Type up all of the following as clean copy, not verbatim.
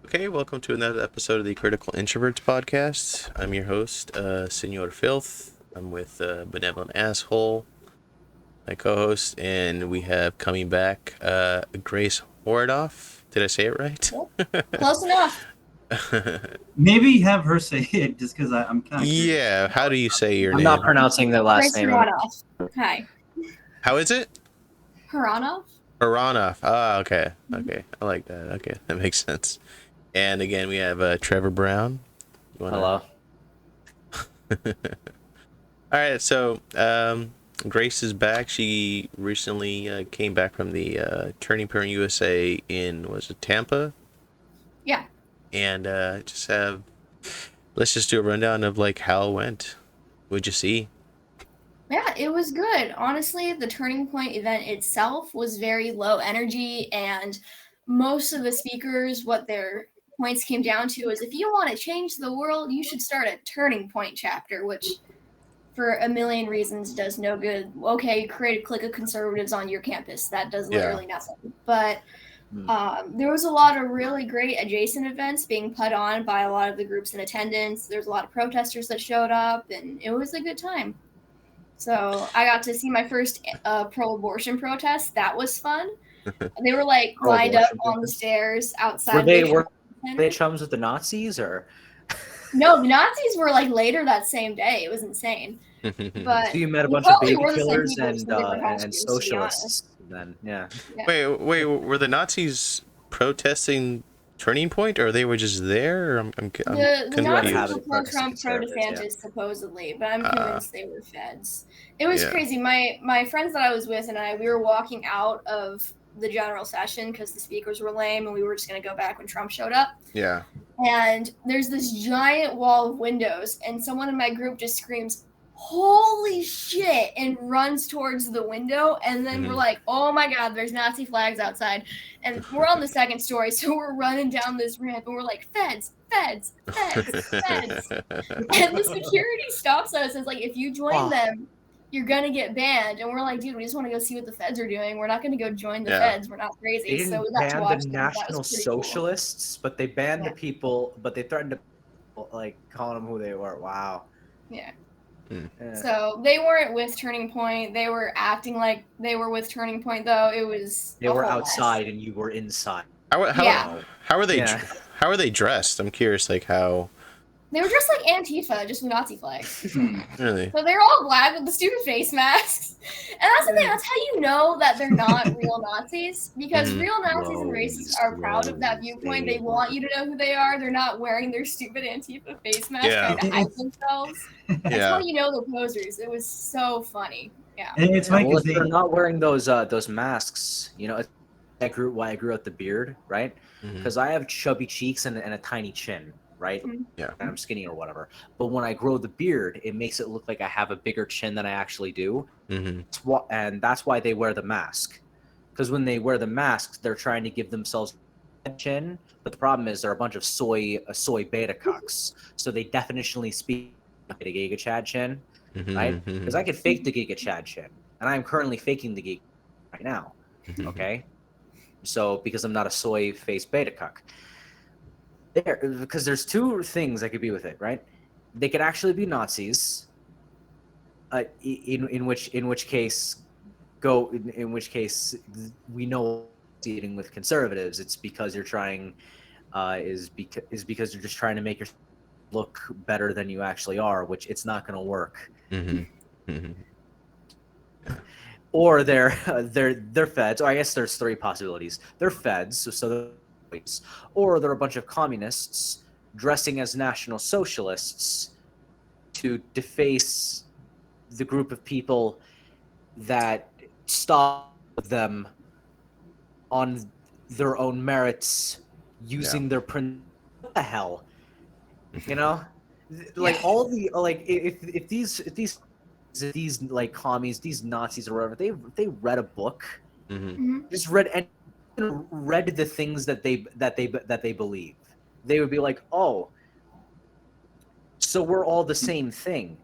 Okay, welcome to another episode of the Critical Introverts podcast. I'm your host, Senor Filth. I'm with Benevolent Asshole, my co-host, and we have coming back Grace Khoranoff. Did I say it right? Close enough. Maybe have her say it just because I'm kind of curious. Yeah, how do you say your I'm name? not pronouncing their last Grace name. Khoranoff. Hi. How is it? Khoranoff? Khoranoff. Ah, okay. Okay, I like that. Okay, that makes sense. And again, we have Trevor Brown. Hello. All right, so Grace is back. She recently came back from the Turning Point USA in, was it Tampa? Yeah. And let's just do a rundown of like how it went. What'd you see? Yeah, it was good. Honestly, the Turning Point event itself was very low energy, and most of the speakers, what their points came down to is if you want to change the world, you should start a Turning Point chapter, which for a million reasons does no good. Okay, create a clique of conservatives on your campus. That does literally nothing. But there was a lot of really great adjacent events being put on by a lot of the groups in attendance. There's a lot of protesters that showed up, and it was a good time. So I got to see my first pro-abortion protest. That was fun. They were like lined up on the stairs outside. Were they chums with the Nazis or? No, the Nazis were like later that same day. It was insane. But so you met a bunch of baby killers and socialists then, yeah. Wait, were the Nazis protesting Turning Point, or they were just there? I'm the Nazis were pro-Trump, pro-DeSantis, supposedly, but I'm convinced they were feds. It was crazy. My friends that I was with and we were walking out of the general session because the speakers were lame and we were just going to go back when Trump showed up. Yeah. And there's this giant wall of windows, and someone in my group just screams, "Holy shit," and runs towards the window, and then we're like, oh my god, there's Nazi flags outside, and we're on the second story, so we're running down this ramp, and we're like, feds, feds, feds, feds. And the security stops us and is like, if you join them, you're gonna get banned. And we're like, dude, we just want to go see what the feds are doing. We're not gonna go join the feds. We're not crazy. They didn't so we got to watch the National Socialists, cool. But they banned the people, but they threatened to like calling them who they were. Wow. Yeah. So they weren't with Turning Point. They were acting like they were with Turning Point, though. It was they were outside and you were inside. How are they? How are they dressed? I'm curious, like how. They were dressed like Antifa, just with Nazi flags. Really? So they're all black with the stupid face masks. And that's the thing, that's how you know that they're not real Nazis. Because real Nazis and racists are proud of that viewpoint. They want you to know who they are. They're not wearing their stupid Antifa face masks trying to hide themselves. That's how you know they're posers. It was so funny. Yeah. And it's funny because they're not wearing those masks, you know, I grew out the beard, right? Because I have chubby cheeks and a tiny chin. Right? Yeah. And I'm skinny or whatever. But when I grow the beard, it makes it look like I have a bigger chin than I actually do. And that's why they wear the mask. Because when they wear the masks, they're trying to give themselves a chin. But the problem is they're a bunch of soy beta cucks. So they definitionally speak like a Giga Chad chin, right? Because I could fake the Giga Chad chin. And I'm currently faking the Giga right now. Okay? So because I'm not a soy face beta cuck. Because there's two things that could be with it, right? They could actually be Nazis. In which case we know dealing with conservatives. It's because you're trying, because you're just trying to make yourself look better than you actually are, which it's not going to work. Or they're feds. Or I guess there's three possibilities. They're feds, so or they're a bunch of communists dressing as National Socialists to deface the group of people that stop them on their own merits using their print. What the hell? You know? Like all the if these like commies, these Nazis or whatever, they read a book, just read the things that they believe, they would be like, oh, so we're all the same thing.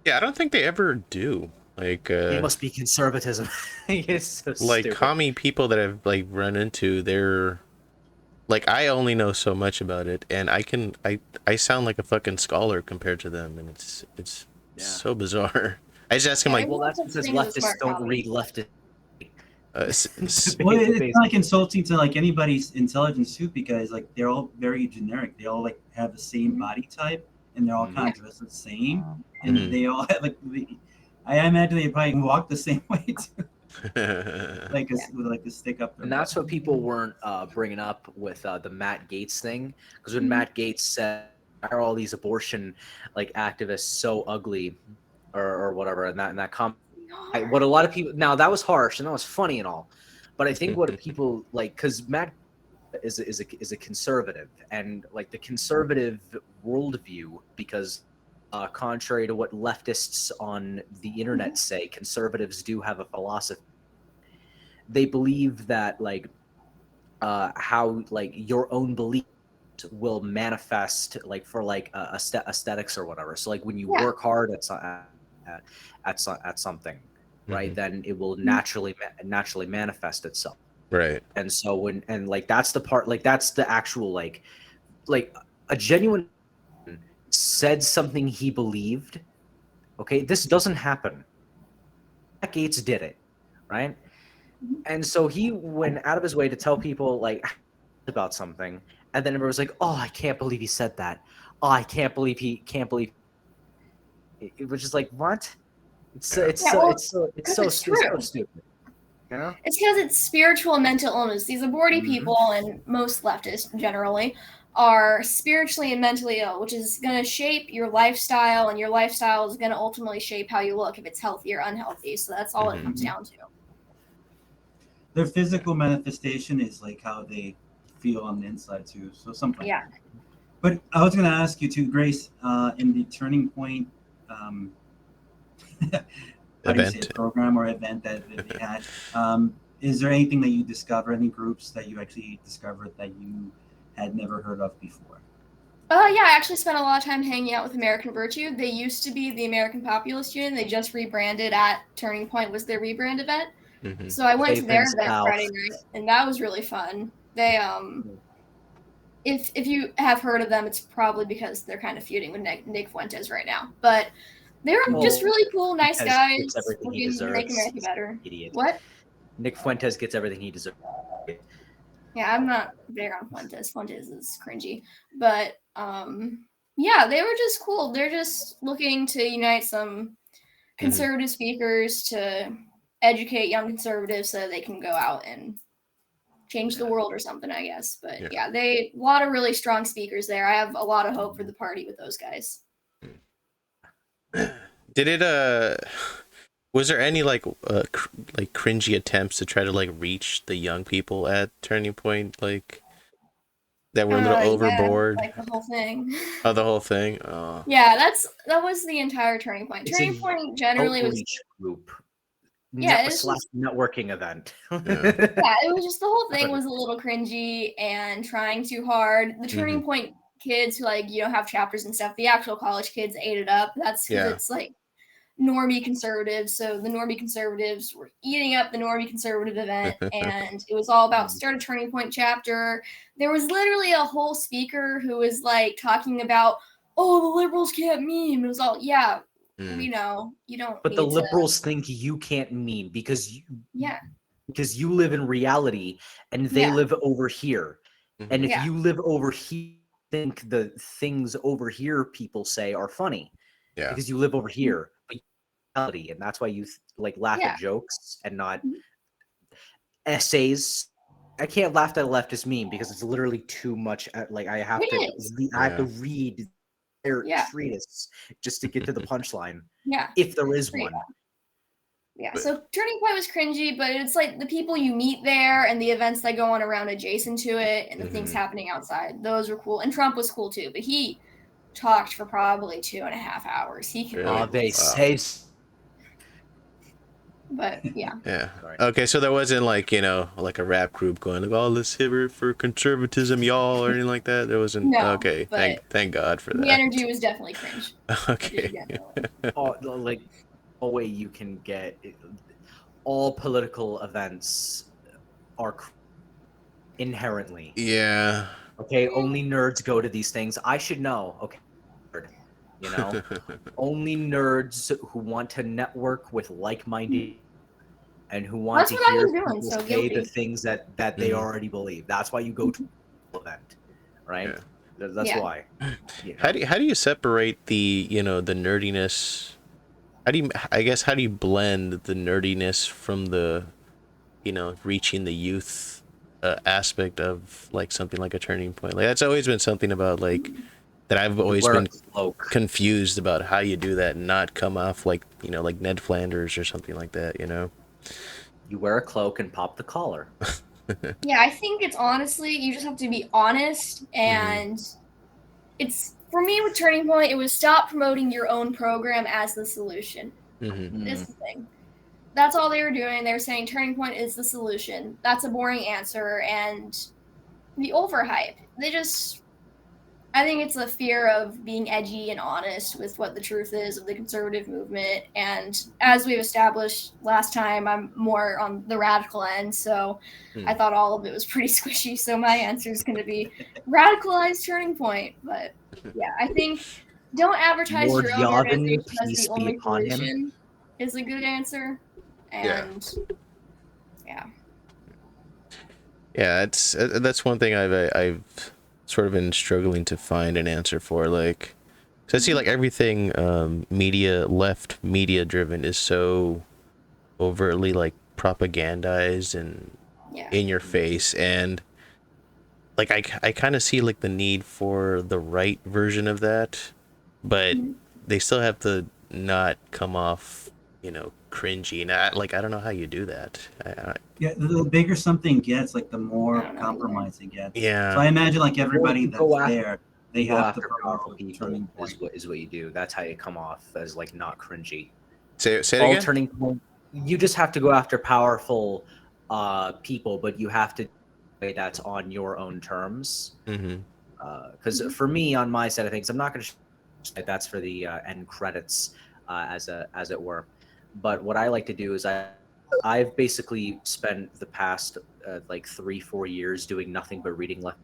Yeah, I don't think they ever do. Like it must be conservatism. It's so like stupid. commie people that I've like run into, they're like I only know so much about it, and I sound like a fucking scholar compared to them, and it's Yeah. so bizarre. I just ask him Yeah, like, Well, that's because leftists don't read leftist. Well, it's like insulting to like anybody's intelligence too, because like they're all very generic. They all like have the same body type, and they're all kind of dressed the same, and Mhm. they all have like. I imagine they probably walk the same way too, like with like the stick up. And that's what people weren't bringing up with the Matt Gaetz thing, because when Matt Gaetz said, "Why are all these abortion like activists so ugly," or whatever, and that comment, what a lot of people now that was harsh and that was funny and all, but I think what people like, because Matt is a conservative, and like the conservative worldview, because contrary to what leftists on the internet say, conservatives do have a philosophy. They believe that like how like your own beliefs will manifest like for like aesthetics or whatever. So like when you work hard at something, right, then it will naturally manifest itself. Right. And so when and like that's the part, like that's the actual like a genuine said something he believed. Okay, this doesn't happen. Matt Gaetz did it, right? And so he went out of his way to tell people like about something, and then everyone was like, "Oh, I can't believe he said that. Oh, I can't believe he can't believe." It was just like, what? It's so stupid. You know? It's because it's spiritual and mental illness. These aborted people, and most leftists generally, are spiritually and mentally ill, which is going to shape your lifestyle, and your lifestyle is going to ultimately shape how you look, if it's healthy or unhealthy. So that's all it comes down to. Their physical manifestation is like how they feel on the inside too. So something. Yeah. But I was going to ask you too, Grace, in the Turning Point program or event that they had, is there anything that you discover, any groups that you actually discovered that you had never heard of before? Yeah, I actually spent a lot of time hanging out with American Virtue. They used to be the American Populist Union. They just rebranded at Turning Point was their rebrand event. So I went to their event Friday night, and that was really fun. They if you have heard of them, it's probably because they're kind of feuding with Nick Fuentes right now. But they're just really cool, nice guys. Looking to make America better. Idiot. What? Nick Fuentes gets everything he deserves. Yeah, I'm not big on Fuentes. Fuentes is cringy. But yeah, they were just cool. They're just looking to unite some conservative speakers to educate young conservatives so they can go out and change the world or something, I guess. But yeah, a lot of really strong speakers there. I have a lot of hope for the party with those guys. Did it was there any like cringy attempts to try to like reach the young people at Turning Point, like that were a little overboard? Like the whole thing. Oh, the whole thing. Oh. Yeah, that was the entire Turning Point. Turning Point generally was group. Networking event. Yeah, it was just the whole thing was a little cringy and trying too hard. The Turning Point kids who like have chapters and stuff. The actual college kids ate it up. That's because it's like normie conservatives. So the normie conservatives were eating up the normie conservative event, and it was all about start a Turning Point chapter. There was literally a whole speaker who was like talking about, oh, the liberals can't meme. It was all you know, you don't. But the liberals think you can't meme because you live in reality and they live over here. And if you live over here, think the things over here people say are funny. Yeah. Because you live over here, but reality, and that's why you like laugh at jokes and not essays. I can't laugh at a leftist meme because it's literally too much. Like I have to read their treatise just to get to the punchline. If there is one. Yeah, so Turning Point was cringy, but it's like the people you meet there and the events that go on around adjacent to it and the things happening outside. Those were cool. And Trump was cool too, but he talked for probably 2.5 hours. He can they say. But yeah. Yeah. Okay, so there wasn't like, like a rap group going like, oh, let's hit it for conservatism, y'all, or anything like that. There wasn't. No, okay. Thank God for that. The energy was definitely cringe. Okay. Like a way you can get all political events are inherently. Yeah. Okay, only nerds go to these things. I should know. Okay, you know, only nerds who want to network with like-minded and who want That's to what I hear was doing, people so say the guilty. things that they already believe. That's why you go to an event, right? Yeah. That's Yeah. why. You How know? do you separate the the nerdiness? How do you blend the nerdiness from the reaching the youth aspect of like something like a turning point? Like that's always been something about like that I've You always wear a been cloak. confused about how you do that and not come off like like Ned Flanders or something like that. You wear a cloak and pop the collar. Yeah, I think it's honestly, you just have to be honest, and it's, for me with Turning Point, it was stop promoting your own program as the solution. Mm-hmm. Is the thing. That's all they were doing. They were saying Turning Point is the solution. That's a boring answer, and the overhype. I think it's a fear of being edgy and honest with what the truth is of the conservative movement. And as we've established last time, I'm more on the radical end, so I thought all of it was pretty squishy. So my answer is going to be radicalized Turning Point. But yeah, I think don't advertise Lord your own Yavin, organization as peace the be only upon him. solution is a good answer. Yeah. And yeah. Yeah, that's one thing I've sort of been struggling to find an answer for. Like, so I see like everything left media driven is so overtly like propagandized and Yeah. in your face, and like I kind of see like the need for the right version of that, but they still have to not come off cringy, and I don't know how you do that. Yeah, the bigger something gets, like the I more don't know compromised it gets. Yeah. So I imagine like everybody you go that's after- there, they go have after to powerful promote people Turning Point. is what you do. That's how you come off as like not cringy. Say it All again. Turning Point. You just have to go after powerful people, but you have to do that's on your own terms. Mm-hmm. Because for me, on my side of things, I'm not going to. That's for the end credits, as it were. But what I like to do is I've basically spent the past like 3-4 years doing nothing but reading left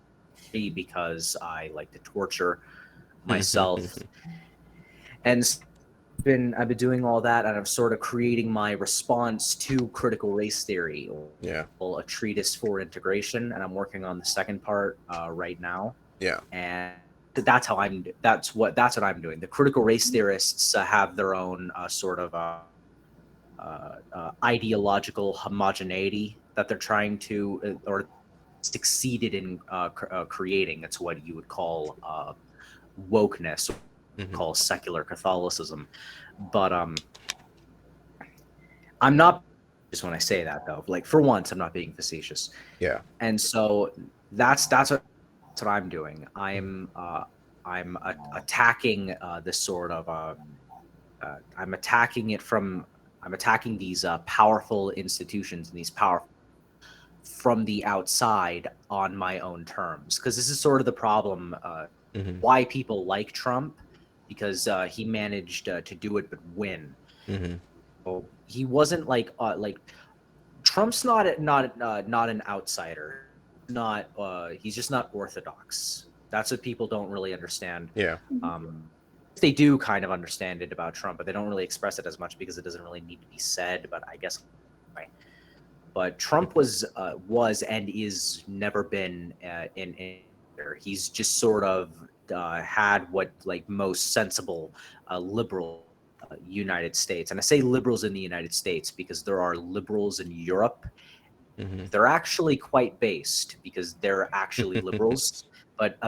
because I like to torture myself, and I've been doing all that, and I'm sort of creating my response to critical race theory, Yeah. a treatise for integration, and I'm working on the second part right now. Yeah. And that's what I'm doing. The critical race theorists have their own sort of ideological homogeneity that they're trying to or succeeded in creating. It's what you would call wokeness, call secular Catholicism. But I'm not just when I say that though. Like for once, I'm not being facetious. Yeah. And so that's what I'm doing. I'm attacking this sort of I'm attacking these powerful institutions and these powerful from the outside on my own terms, because this is sort of the problem why people like Trump, because he managed to do it but win. So he wasn't like Trump's not an outsider. He's just not orthodox. That's what people don't really understand. Yeah. They do kind of understand it about Trump, but they don't really express it as much because it doesn't really need to be said. But I guess, right. But Trump was and is never been in. He's just sort of had what like most sensible liberal United States, and I say liberals in the United States because there are liberals in Europe. They're actually quite based because they're actually liberals, but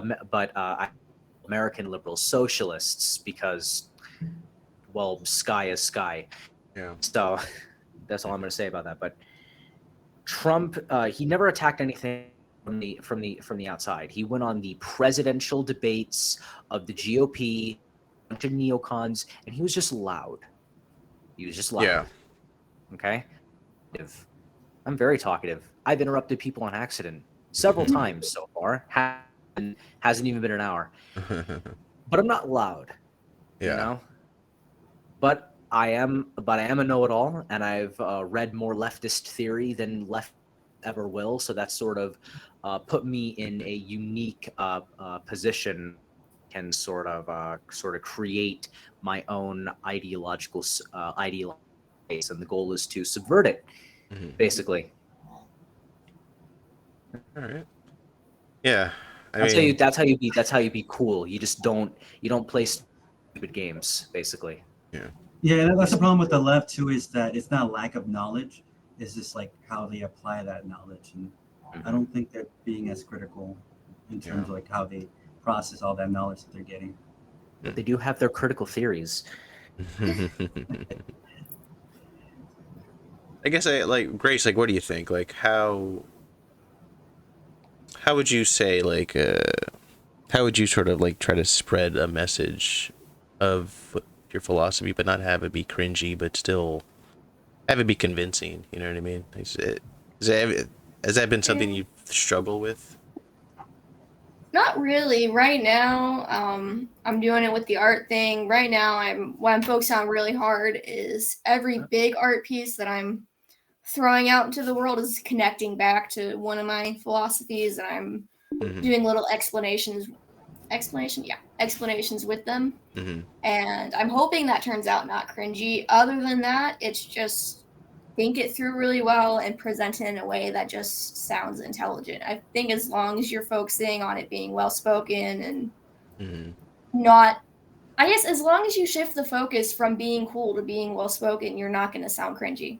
American liberal socialists because, well, sky is sky. Yeah. So that's all I'm going to say about that. But Trump, he never attacked anything from the outside. He went on the presidential debates of the GOP, a bunch of neocons, and he was just loud. He was just loud. Yeah. Okay. I'm very talkative. I've interrupted people on accident several times so far. Hasn't even been an hour. But I'm not loud. Yeah. You know? But I am a know-it-all, and I've read more leftist theory than left ever will. So that sort of put me in a unique position, can sort of create my own ideological ideology, and the goal is to subvert it, Mhm. basically. All right. Yeah. I That's mean, that's how you be cool. You just don't play stupid games, basically. yeah. Yeah, that's the problem with the left too, is that it's not lack of knowledge, it's just like how they apply that knowledge. And I don't think they're being as critical in terms of like how they process all that knowledge that they're getting. But they do have their critical theories. I guess I like Grace. Like, what do you think? Like, how would you say how would you sort of like try to spread a message of your philosophy, but not have it be cringy, but still have it be convincing? You know what I mean? Has that been something you struggle with? Not really. Right now, I'm doing it with the art thing. Right now, what I'm focused on really hard is every big art piece that I'm throwing out into the world is connecting back to one of my philosophies, and I'm Mm-hmm. doing little explanations with them. Mm-hmm. And I'm hoping that turns out not cringy. Other than that, it's just think it through really well and present it in a way that just sounds intelligent. I think as long as you're focusing on it being well spoken and Mm-hmm. not, I guess as long as you shift the focus from being cool to being well spoken, you're not going to sound cringy.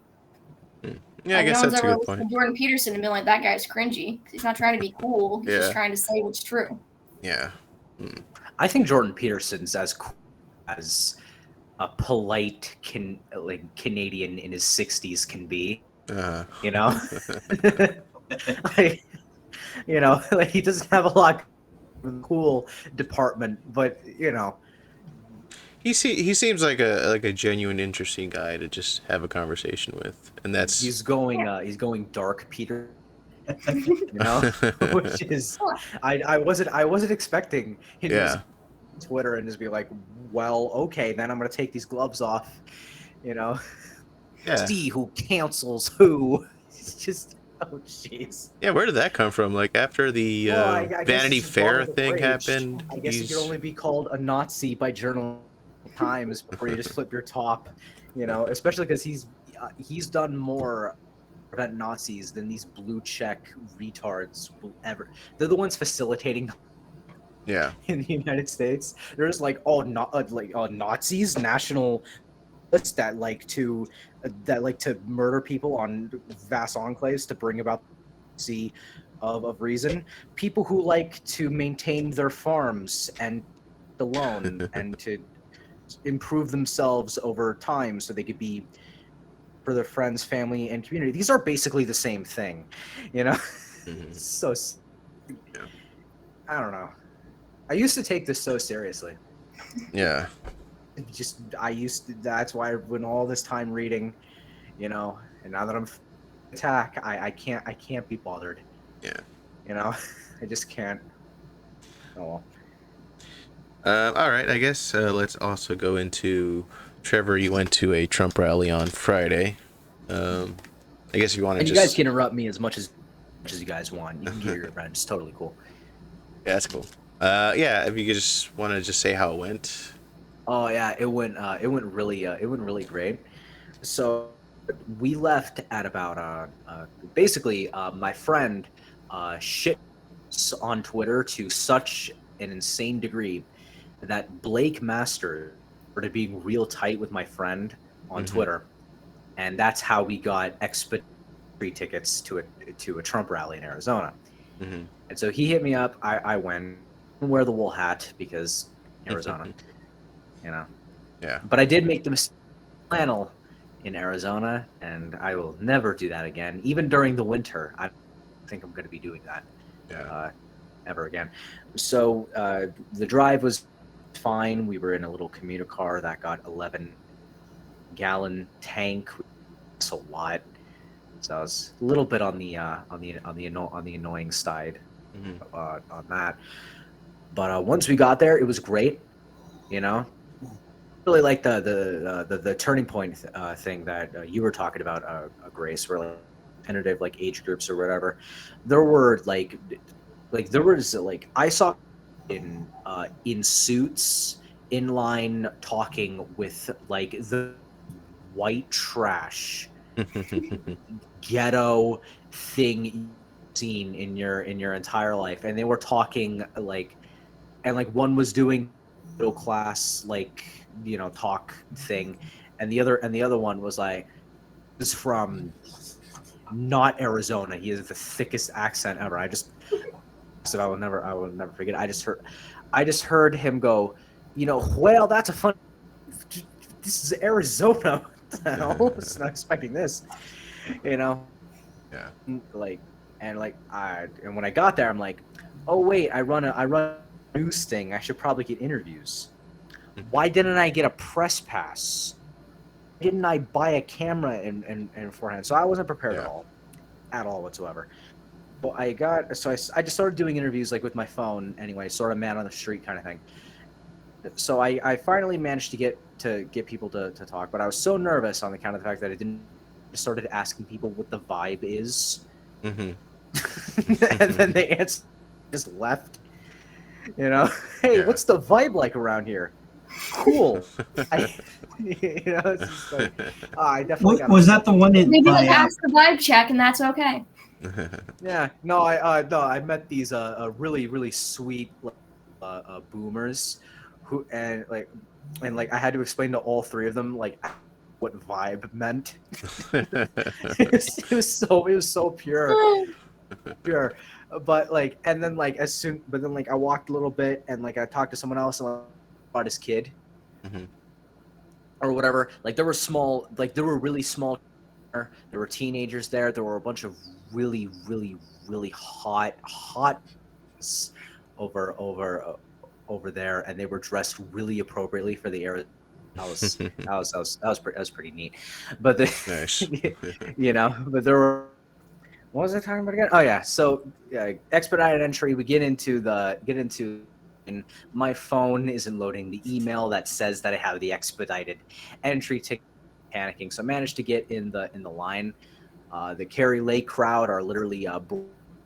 Yeah, I guess no one's that's a ever good listened point. to Jordan Peterson and been like, that guy's cringy. He's not trying to be cool. He's just Yeah. trying to say what's true. Yeah. Mm. I think Jordan Peterson's as cool as a polite Canadian in his 60s can be. You know, like, you know, like he doesn't have a lot of the cool department, but you know, he seems like a genuine, interesting guy to just have a conversation with, and that's he's going dark Peter. You know, which is I wasn't expecting him to just Twitter and just be like, well, okay, then I'm gonna take these gloves off, you know. Yeah. See who cancels who. It's just, oh jeez. Yeah, where did that come from? Like after the I guess Vanity this is born Fair of thing rage. happened, I guess you could only be called a Nazi by Journal Times before you just flip your top, you know. Especially because he's done more to prevent Nazis than these blue check retards will ever. They're the ones facilitating. Yeah. In the United States, there's like Nazis, national that like to murder people on vast enclaves to bring about the of reason. People who like to maintain their farms and alone and to improve themselves over time so they could be for their friends, family, and community. These are basically the same thing, you know. Mm-hmm. So I don't know. I used to take this so seriously. Yeah. That's why I've been all this time reading, you know, and now that I'm attack, I can't be bothered. Yeah. You know, I just can't. Oh well. All right. I guess let's also go into Trevor. You went to a Trump rally on Friday. I guess if you want to you guys can interrupt me as much as you guys want. You can get your event. It's totally cool. Yeah, that's cool. Yeah, if you could just want to just say how it went. Oh yeah, it went really great. So we left at about basically my friend shit on Twitter to such an insane degree that Blake Master started being real tight with my friend on Twitter, and that's how we got free tickets to a Trump rally in Arizona. And so he hit me up. I went and wear the wool hat because Arizona, you know. Yeah. But I did make the mistake flannel in Arizona, and I will never do that again. Even during the winter, I don't think I'm going to be doing that ever again. So the drive was fine. We were in a little commuter car that got 11-gallon tank. That's a lot. So I was a little bit on the annoying side on that. But once we got there, it was great. You know, really like the turning point thing that you were talking about, Grace. Where like, tentative like age groups or whatever, there were like there was like I saw in suits in line talking with like the white trash ghetto thing you've seen in your entire life, and they were talking like, and like one was doing middle class like talk thing, and the other one was like, is from not Arizona. He has the thickest accent ever. I will never forget. I just heard him go, well, that's a fun. This is Arizona. What the hell? I was not expecting this. Yeah. Like, and when I got there, I'm like, oh wait, I run a news thing. I should probably get interviews. Why didn't I get a press pass? Didn't I buy a camera in beforehand? So I wasn't prepared at all whatsoever. Well, I just started doing interviews like with my phone anyway, sort of man on the street kind of thing. So I finally managed to get people to talk, but I was so nervous on account of the fact that I started asking people what the vibe is. Mm-hmm. And then they just left. Hey, what's the vibe like around here? Cool. It's just like, I definitely Was that the one in They didn't pass the vibe check, and that's okay. Yeah, no, I met these really really sweet boomers who and I had to explain to all three of them like what vibe meant. it was so pure, but like, and then like but then like I walked a little bit and like I talked to someone else about his kid, or whatever. Like there were really small. There were teenagers there. There were a bunch of really, really, really hot over there, and they were dressed really appropriately for the era. That was pretty neat. But Nice. But there were. What was I talking about again? Oh yeah, so expedited entry. We get into and my phone isn't loading the email that says that I have the expedited entry ticket. Panicking, so I managed to get in the line. The Kerry Lake crowd are literally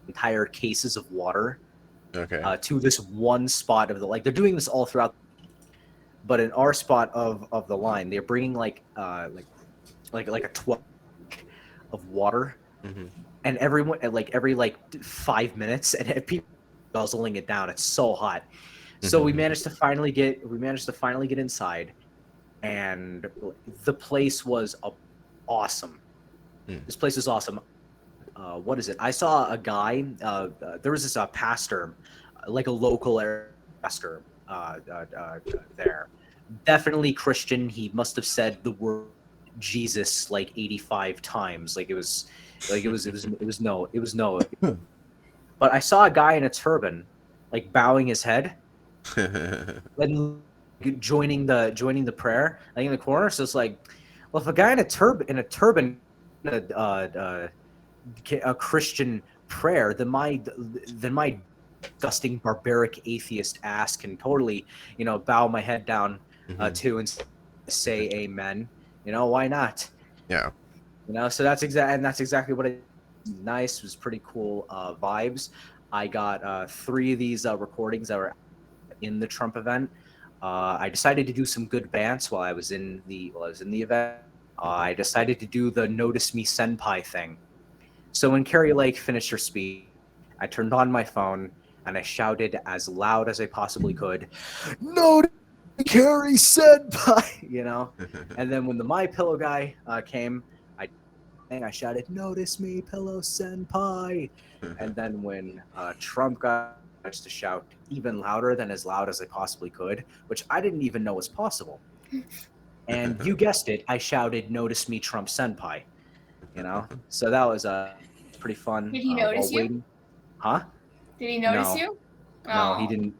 entire cases of water to this one spot of they're doing this all throughout, but in our spot of the line, they're bringing like a 12 of water, and everyone every 5 minutes, and people guzzling it down. It's so hot. So we managed to finally get inside. And the place was awesome. This place is awesome. What is it? I saw a guy. There was this pastor, like a local pastor there. Definitely Christian. He must have said the word Jesus like 85 times. It was no. But I saw a guy in a turban, like bowing his head. And joining the prayer like in the corner. So it's like, well, if a guy in a turban a Christian prayer, then my disgusting barbaric atheist ass can totally bow my head down to and say amen. Why not? Yeah. So that's exactly what it nice. It was pretty cool vibes. I got 3 of these recordings that were in the Trump event. I decided to do some good bants while I was in the event. I decided to do the Notice Me Senpai thing. So when Carrie Lake finished her speech, I turned on my phone and I shouted as loud as I possibly could, "Notice me, Carrie Senpai!" And then when the My Pillow guy came, I shouted, "Notice me, Pillow Senpai!" And then when Trump got to shout even louder than as loud as I possibly could, which I didn't even know was possible. And you guessed it, I shouted, "Notice me, Trump Senpai." So that was pretty fun. Did he notice you? Waiting. Huh? Did he notice you? No, he didn't.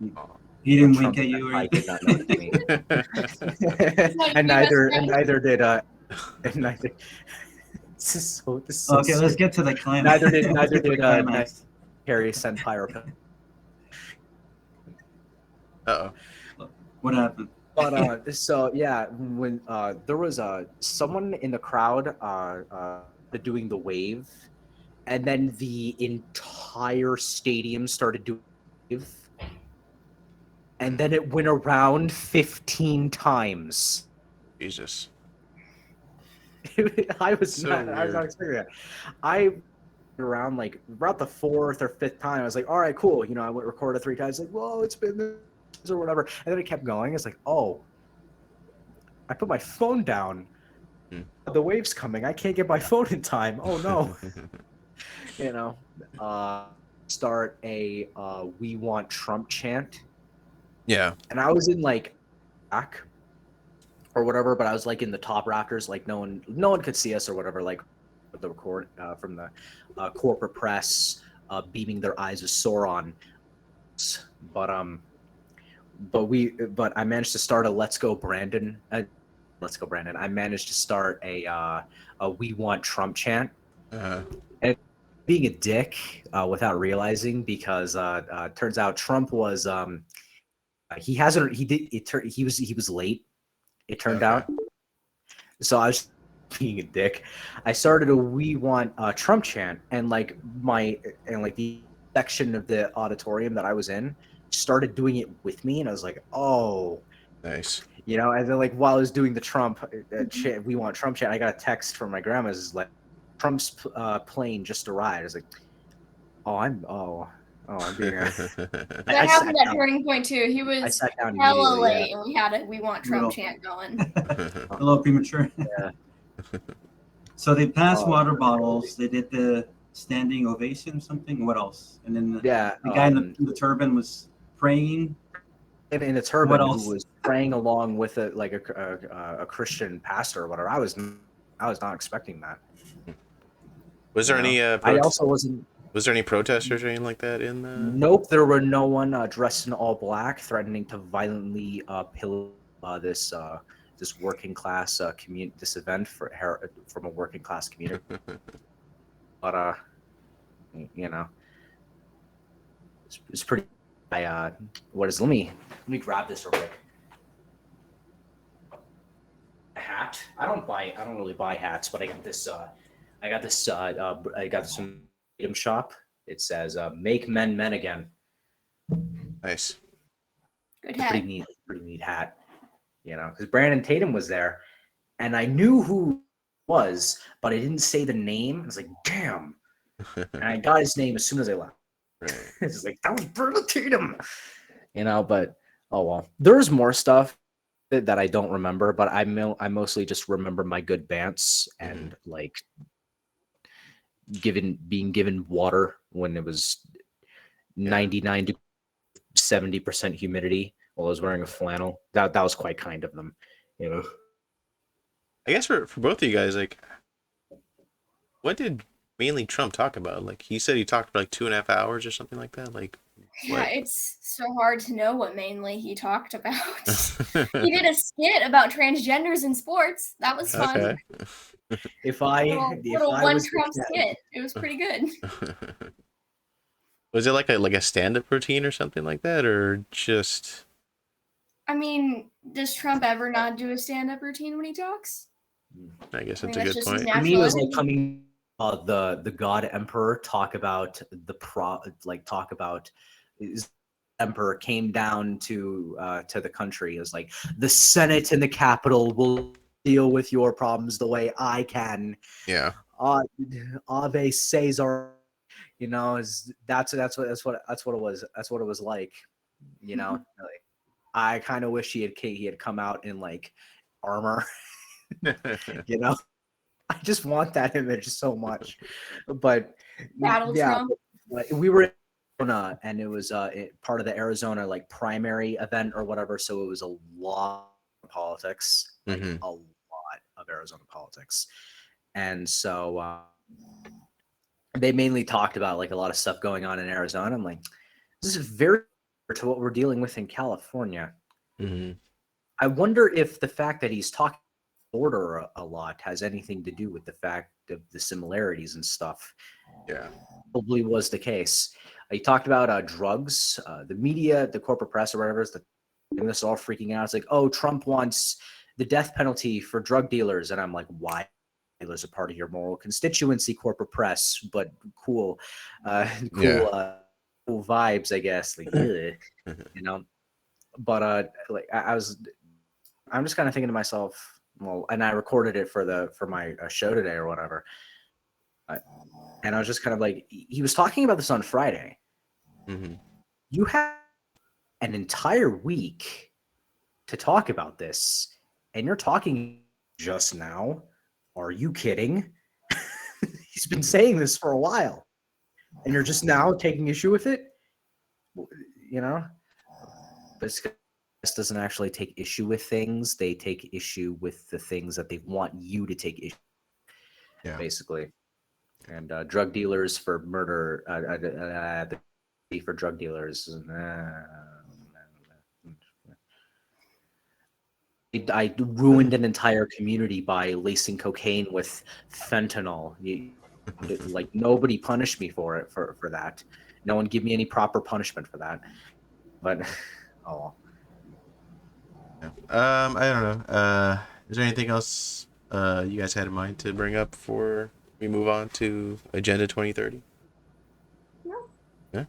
He didn't Trump wink at you, or Senpai did not notice me. Like, and you neither did This is so okay, let's get to the climax. Neither did climax. Harry Senpai or What happened? But so yeah, when there was someone in the crowd doing the wave, and then the entire stadium started doing wave, and then it went around 15 times. Jesus. I was So not weird. expecting that. I around like about the fourth or fifth time, I was like, all right, cool. I went recorded 3 times, like, whoa, it's been this or whatever. And then it kept going. It's like, oh, I put my phone down. Hmm. The wave's coming. I can't get my phone in time. Oh no. Start a "We Want Trump" chant, Yeah. and I was in like back or whatever, but I was like in the top rafters, like no one could see us or whatever, like the record from the corporate press beaming their eyes of Sauron. But I managed to start a "Let's Go Brandon." Let's go, Brandon. I managed to start a "We Want Trump" chant. And being a dick without realizing, because turns out Trump was he was late. It turned out, so I was being a dick. I started a "We Want Trump" chant, and like the section of the auditorium that I was in started doing it with me, and I was like, oh. Nice. And then like while I was doing the Trump chant, "We Want Trump" chant, I got a text from my grandma's like, Trump's plane just arrived. I was like, I'm being a. That I happened sat at down. Turning Point too. He I was sat down hella immediately. late, and we had a "We Want Trump" Little- chant going. A little premature. Yeah. So they passed Oh, water bottles. They did the standing ovation, something. What else? And then Yeah. the guy in the turban was praying. In the turban, What who else? was praying along with a Christian pastor or whatever. I was not expecting that. Was there any I also wasn't. was there any protesters or anything like that in the? Nope, there were no one dressed in all black threatening to violently pillage this working class this event from a working class community. But it's pretty. Let me grab this real quick. A hat. I don't really buy hats, but I got this from Freedom Shop. It says "Make Men Men Again." Nice. Good hat. Pretty neat hat. Because Brandon Tatum was there, and I knew who he was, but I didn't say the name. I was like, damn. And I got his name as soon as I left. Right. It's like, that was Brandon Tatum. But oh well. There's more stuff that I don't remember, but I mostly just remember my good bants and like being given water when it was 99 to 70% humidity while I was wearing a flannel. That was quite kind of them, I guess for both of you guys, like, what did mainly Trump talk about? Like, he said he talked for like 2.5 hours or something like that. Like, Yeah, it's so hard to know what mainly he talked about. He did a skit about transgenders in sports. That was fun. Okay. If I One was Trump skit. It was pretty good. Was it like a stand-up routine or something like that, or just? I mean, does Trump ever not do a stand-up routine when he talks? I guess I mean, that's a that's good just his point. For me, it was like energy. coming the God Emperor talk about his emperor came down to the country. It was like the Senate and the Capitol will deal with your problems the way I can. Yeah. Ave Caesar, that's what it was. That's what it was like, Like, I kind of wish he had come out in like armor, I just want that image so much. But Battle yeah, Trump. we were in Arizona, and it was part of the Arizona like primary event or whatever. So it was a lot of politics, like a lot of Arizona politics, and so they mainly talked about like a lot of stuff going on in Arizona. I'm like, this is very similar to what we're dealing with in California. I wonder if the fact that he's talking border a lot has anything to do with the fact of the similarities and stuff. Yeah. Probably was the case. He talked about drugs, the media, the corporate press or whatever is this all freaking out. It's like, oh, Trump wants the death penalty for drug dealers. And I'm like, why? dealers are part of your moral constituency, corporate press, but cool, cool, cool vibes, I guess. Like, you know. But like I'm just kind of thinking to myself, well, and I recorded it for my show today or whatever, and I was just kind of like, he was talking about this on Friday. Mm-hmm. You have an entire week to talk about this, and you're talking just now. Are you kidding? He's been saying this for a while, and you're just now taking issue with it, you know? But this doesn't actually take issue with things. They take issue with the things that they want you to take issue with, basically. And drug dealers for murder, for drug dealers. I ruined an entire community by lacing cocaine with fentanyl. Like, nobody punished me for it, for that. No one give me any proper punishment for that. But oh well. I don't know. Is there anything else you guys had in mind to bring up before we move on to Agenda 2030? No. Yeah.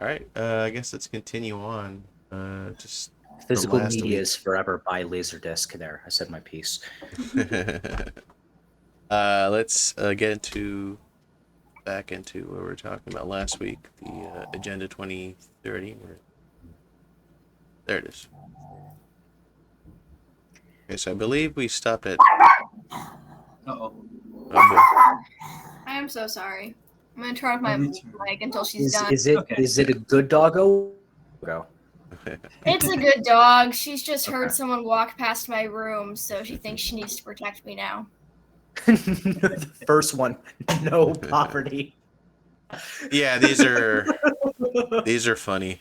All right. I guess let's continue on. Just Physical media is forever by Laserdisc. There, I said my piece. Let's get back into what we were talking about last week, the Agenda 2030. There it is. Okay, so I believe we stopped at. Uh-oh. Oh, I am so sorry. I'm gonna turn off my mic until she's done. Is it a good doggo? Go. It's a good dog. She's just heard someone walk past my room, so she thinks she needs to protect me now. The first one, no poverty. Yeah, these are funny.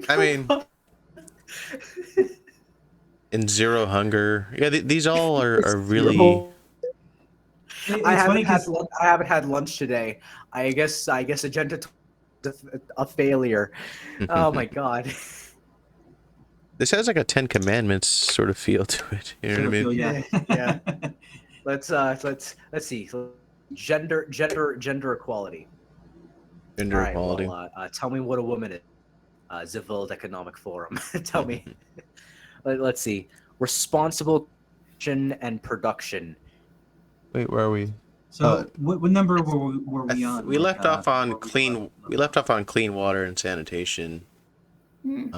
I mean, and zero hunger. Yeah, these all are really. I haven't had lunch today. I guess Agenda a failure. Oh my god. This has like a Ten Commandments sort of feel to it. You know what I mean? Yeah. Let's see. Gender equality. Gender equality. Well, tell me what a woman is. The World Economic Forum. Tell me. Let's see. Responsible and production. Wait, where are we? So what number were we on? We left off on clean. We left off on clean water and sanitation. And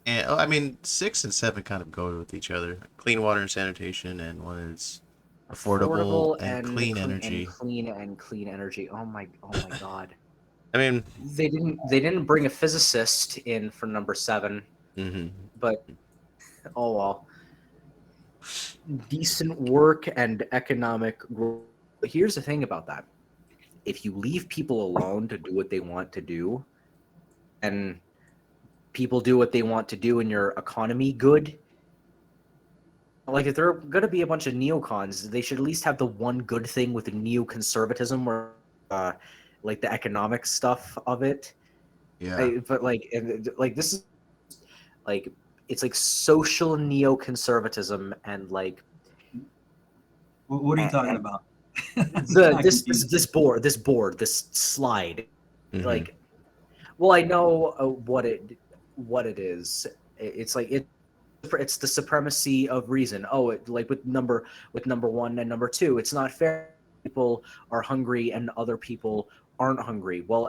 I mean, 6 and 7 kind of go with each other. Clean water and sanitation, and one is affordable and clean energy. Clean energy. Oh my god. I mean, they didn't bring a physicist in for number 7. Mm-hmm. But oh well. Decent work and economic growth. Here's the thing about that. If you leave people alone to do what they want to do, and people do what they want to do in your economy good, like if there are going to be a bunch of neocons, they should at least have the one good thing with the neoconservatism, or like the economic stuff of it. Yeah. But like this is like, it's like social neoconservatism, and like, what are you talking about? this board, this slide. Mm-hmm. Like, well, I know what it is. It's like it's the supremacy of reason. Like with number 1 and number 2, it's not fair. People are hungry and other people aren't hungry. Well,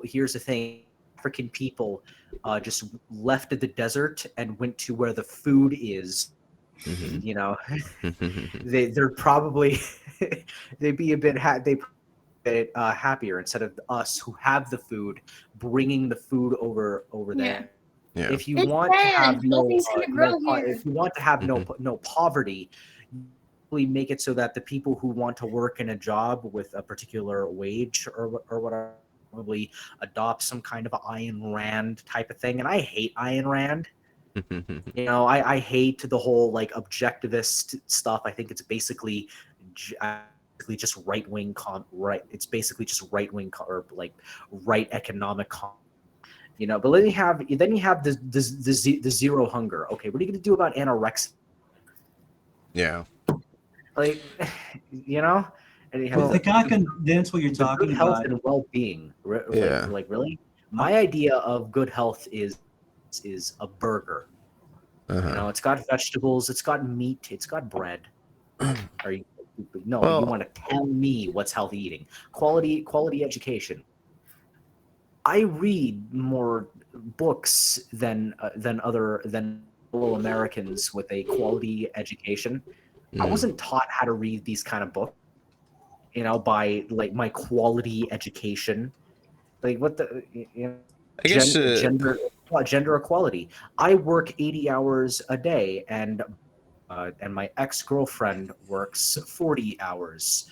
here's the thing. African people just left the desert and went to where the food is. Mm-hmm. You know, they're probably they'd be a bit happier instead of us who have the food bringing the food over there. Yeah. If you want to have no poverty, you make it so that the people who want to work in a job with a particular wage or whatever probably adopt some kind of Ayn Rand type of thing. And I hate Ayn Rand. You know, I hate the whole like objectivist stuff. I think it's basically just right-wing it's basically just right-wing or like right economic you know. But then you have the zero hunger. Okay, what are you going to do about anorexia? Yeah. Like, you know, and you have Well, to kind of condense what you're the talking good health about, and well-being. Yeah. Like really, my idea of good health is a burger. You know, it's got vegetables, it's got meat, it's got bread. Are you no? But you Well, want to tell me what's healthy eating? Quality education. I read more books than fellow Americans with a quality education. I wasn't taught how to read these kind of books, you know, by like my quality education. Like what the you know, I guess gender equality. I work 80 hours a day, and my ex-girlfriend works 40 hours.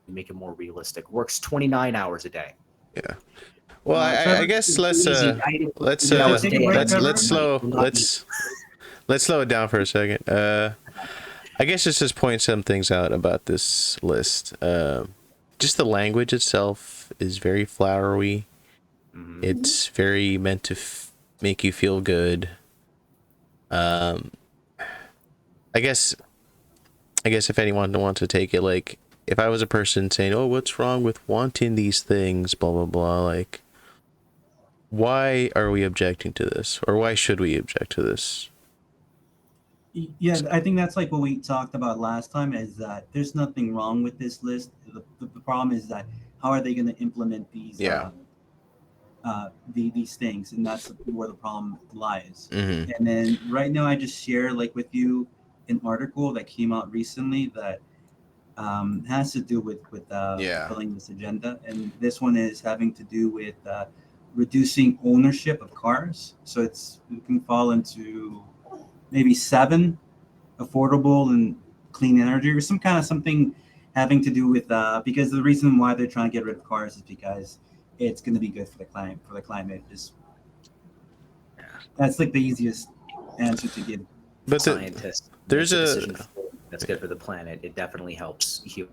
Make it more realistic. Works 29 hours a day. yeah. Well, I Trevor, guess Easy. let's you take a break, Trevor? let's slow it down for a second. I guess just point some things out about this list. Just the language itself is very flowery. It's very meant to make you feel good. I guess if anyone wants to take it, like, if I was a person saying, "Oh, what's wrong with wanting these things?" Blah blah blah. Like, why are we objecting to this, or why should we object to this? Yeah, I think that's like what we talked about last time, is that there's nothing wrong with this list. The problem is that how are they going to implement these Yeah. these things, and that's where the problem lies. Mm-hmm. And then right now, I just share like with you an article that came out recently that has to do with fulfilling this agenda, and this one is having to do with reducing ownership of cars. So it can fall into maybe 7 affordable and clean energy, or something having to do with because the reason why they're trying to get rid of cars is because it's going to be good for the climate. Just that's like the easiest answer to give. But Scientists. there's make a decision that's good for the planet. It definitely helps you.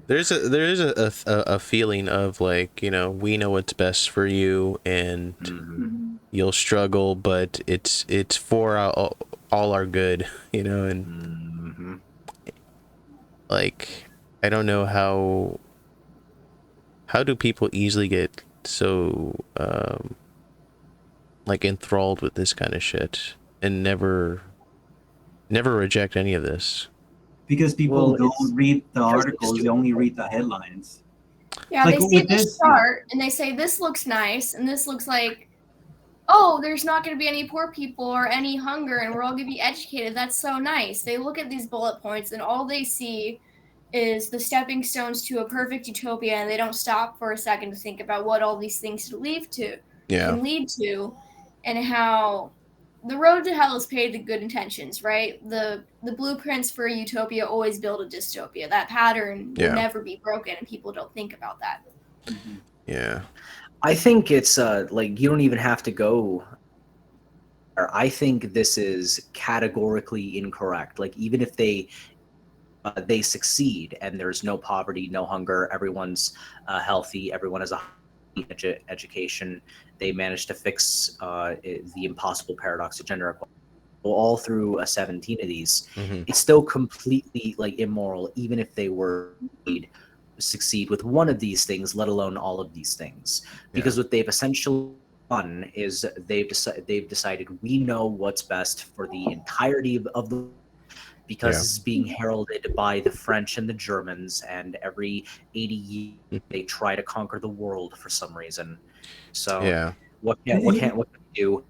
there is a feeling of, like, you know, we know what's best for you, and you'll struggle, but it's for all our good, you know. And like, I don't know how do people easily get so like enthralled with this kind of shit and never reject any of this. Because people Well, don't read the because articles; they only read the headlines. Yeah, Like they see with this this- chart and they say this looks nice and this looks like, oh, there's not going to be any poor people or any hunger and we're all going to be educated. That's so nice. They look at these bullet points and all they see is the stepping stones to a perfect utopia, and they don't stop for a second to think about what all these things can lead to, and how the road to hell is paved with good intentions, right? The blueprints for a utopia always build a dystopia. That pattern will never be broken, and people don't think about that. Yeah. I think it's like you don't even have to go. I think this is categorically incorrect. Like, even if they succeed and there's no poverty, no hunger, everyone's healthy, everyone has a high education, they manage to fix the impossible paradox of gender equality all through 17 of these. It's still completely like immoral, even if they were succeed with one of these things, let alone all of these things, because what they've essentially done is they've decided we know what's best for the entirety of the, because this is being heralded by the French and the Germans, and every 80 years they try to conquer the world for some reason. So what can we do?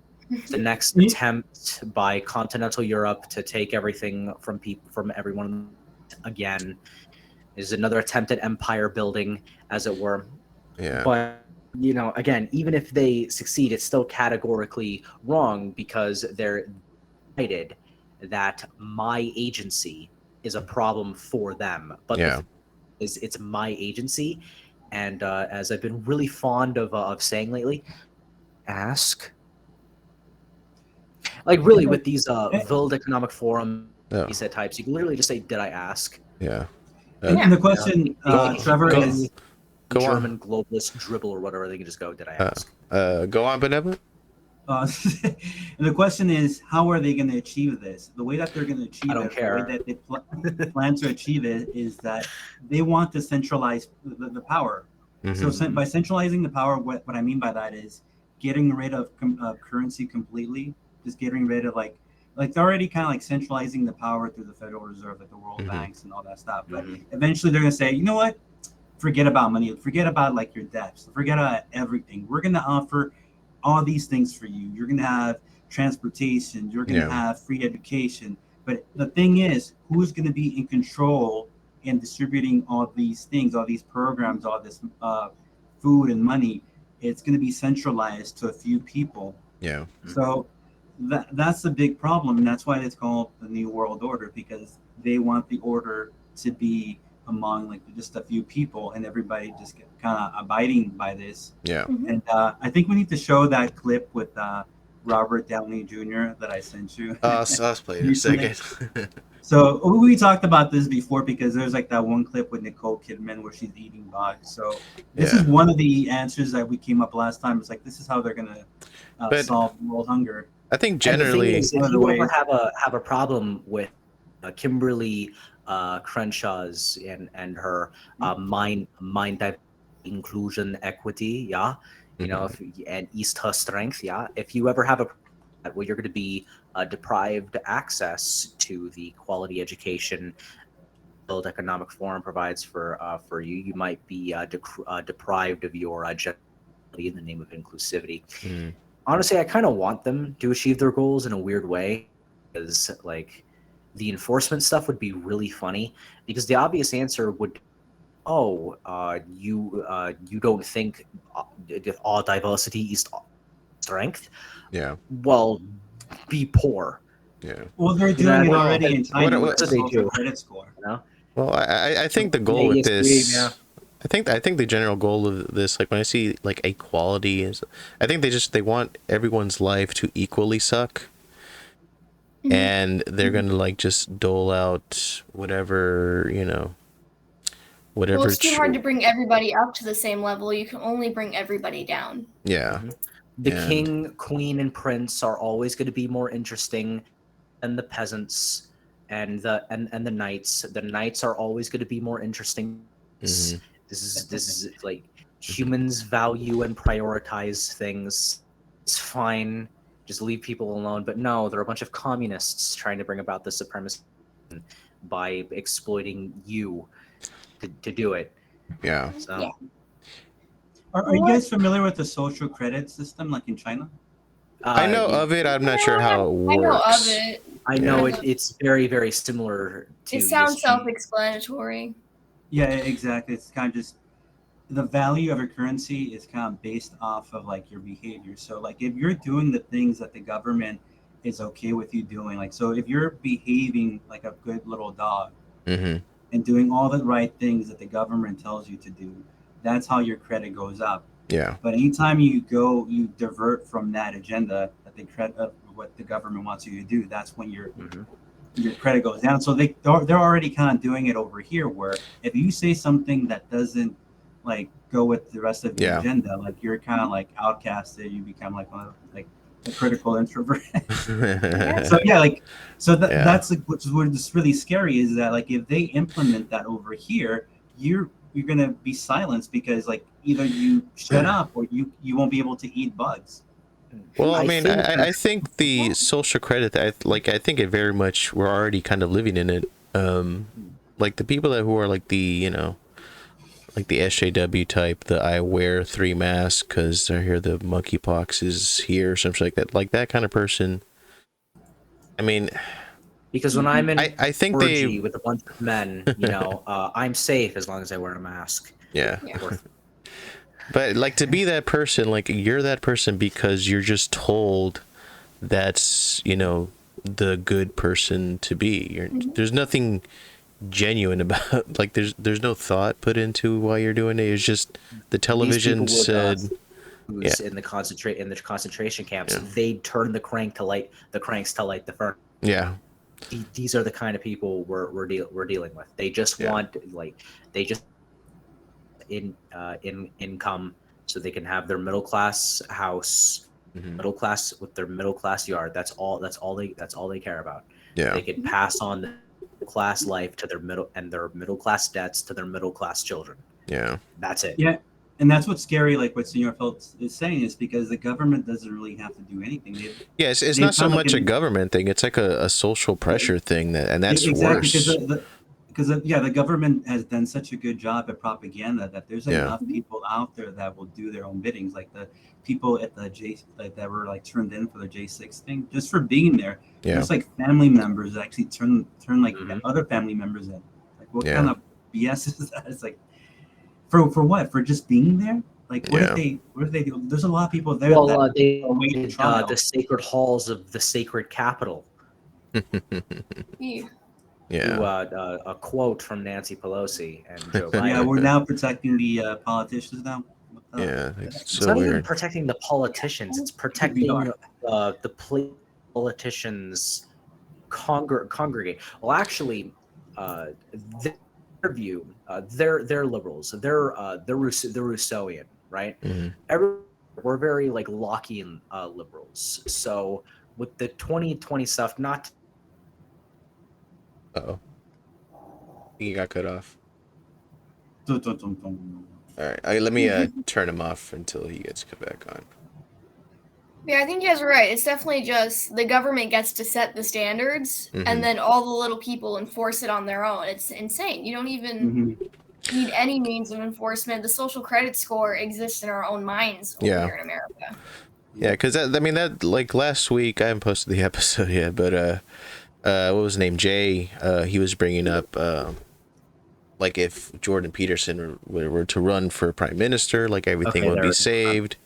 The next attempt by continental Europe to take everything from everyone again is another attempt at empire building, as it were. But you know, again, even if they succeed, it's still categorically wrong, because they're decided that my agency is a problem for them. But it's my agency, and as I've been really fond of saying lately, ask. Like, really, with these World Economic Forum types, you can literally just say, "Did I ask?" And the question, Trevor, is German globalist dribble or whatever. They can just go, "Did I ask?" Go on, Benevolent. and the question is, how are they going to achieve this? The way that they're going to achieve I don't it, the way care. that they plan to achieve it, is that they want to centralize the power. So Mm-hmm. by centralizing the power, what I mean by that is getting rid of currency completely, just getting rid of like they're already kind of like centralizing the power through the Federal Reserve, like the world Mm-hmm. banks and all that stuff. But Mhm. eventually they're going to say, you know what? Forget about money. Forget about like your debts. Forget about everything. We're going to offer all these things for you. You're going to have transportation. You're going to Yeah. have free education. But the thing is, who's going to be in control in distributing all these things, all these programs, all this food and money? It's going to be centralized to a few people. Yeah. So that's the big problem, and that's why it's called the New World Order, because they want the order to be among like just a few people, and everybody just kind of abiding by this. Yeah. Mhm. And I think we need to show that clip with Robert Downey Jr. that I sent you I'll play it in a recently. second. So we talked about this before because there's like that one clip with Nicole Kidman where she's eating bugs. So this is Yeah. one of the answers that we came up last time. It's like this is how they're gonna But solve world hunger. I think And the thing generally, is, One if of the you ever ways. have a problem with Kimberly Crenshaw's and her mind inclusion equity, yeah, you know, Mhm. and East her strength, yeah. If you ever have a well, you're going to be deprived access to the quality education World Economic Forum provides for you. You might be deprived of your gender in the name of inclusivity. Mhm. Honestly, I kind of want them to achieve their goals in a weird way, because like the enforcement stuff would be really funny, because the obvious answer would, oh, you don't think all diversity is strength? Yeah. Well, be poor. Yeah. Well, they're You know doing what it I mean? already in What China with what the So they social do, credit score. you know? Well, I think the Yeah, goal with yes, yeah. this, I think the general goal of this, like when I see like equality, is I think they want everyone's life to equally suck, Mhm. and they're gonna like just dole out whatever Well, whatever. it's too hard to bring everybody up to the same level. You can only bring everybody down. Yeah, Mhm. The and king, queen, and prince are always going to be more interesting than the peasants and the knights. The knights are always going to be more interesting. mhm. This is like humans value and prioritize things. It's fine. Just leave people alone. But no, there are a bunch of communists trying to bring about the supremacy by exploiting you to do it. Yeah. So Yeah. Are you What? guys familiar with the social credit system like in China? I know yeah, of it. I'm not sure Yeah, how it I know of works. it. I know Yeah. it's very, very similar to It sounds ESG. self-explanatory. Yeah, exactly. It's kind of just the value of a currency is kind of based off of like your behavior. So like if you're doing the things that the government is okay with you doing, like so if you're behaving like a good little dog Mm-hmm. and doing all the right things that the government tells you to do, that's how your credit goes up. Yeah. But anytime you divert from that agenda that the credit of what the government wants you to do, that's when Mhm. your credit goes down. So they're already kind of doing it over here, where if you say something that doesn't like go with the rest of the Yeah. agenda, like you're kind of like outcasted. You become like one of like a critical introvert. So yeah, like so Yeah. that's like what's really scary is that like if they implement that over here, you're gonna be silenced because like either you shut up or you won't be able to eat bugs. Well, I I mean, think I think the social credit, I think it very much, we're already kind of living in it. Like the people who are like like the SJW type, the I wear 3 masks because I hear the monkeypox is here, or something like that kind of person. I mean, because when I'm in I think they, orgy with a bunch of men, I'm safe as long as I wear a mask. yeah. Yeah. Or But like to be that person, like you're that person because you're just told that's, the good person to be. Mhm. There's nothing genuine about like there's no thought put into why you're doing it. It's just the these television people would said, yeah, who's in the concentration camps, yeah, they'd turn the cranks to light the furnace. yeah, These are the kind of people we're dealing with. They just yeah, want they just in income so they can have their middle class house middle class with their middle class yard. That's all they care about. Yeah. They could pass on the middle class life to their middle class debts to their middle class children. Yeah. That's it. Yeah, and that's what's scary. Like what Senor Filth is saying is because the government doesn't really have to do anything. Yeah, it's they've not so found, like, much a government thing. It's like a social pressure thing, and that's exactly worse. because the government has done such a good job at propaganda that there's Yeah. enough people out there that will do their own biddings. Like the people at the that were like turned in for the J6 thing just for being there. Yeah. There's like family members that actually turn like Mhm. other family members in. Like what Yeah. kind of BS is that? It's like for what? For just being there? Like what if they do? There's a lot of people there Well, that they are waiting trial. the sacred halls of the sacred capital. Ew. Yeah. To, a quote from Nancy Pelosi and Joe Biden. Yeah, we're now protecting the politicians now. What the- Yeah. It's It's so not even weird. protecting the politicians. It's protecting the politicians congregate. Well, actually, their view, they're liberals. They're Rousseauian, right? Mhm. We're very like Lockean liberals. So with the 2020 stuff, not Uh-oh. He got cut off. Dun, dun, dun, dun. All right. Let me turn him off until he gets back on. Yeah, I think you guys are right. It's definitely just the government gets to set the standards, Mhm. and then all the little people enforce it on their own. It's insane. You don't even Mhm. need any means of enforcement. The social credit score exists in our own minds over Yeah. here in America. Yeah, because that like last week I haven't posted the episode yet, but what was his name? Jay. He was bringing up like if Jordan Peterson were to run for prime minister, like everything Okay, would there be it is. saved.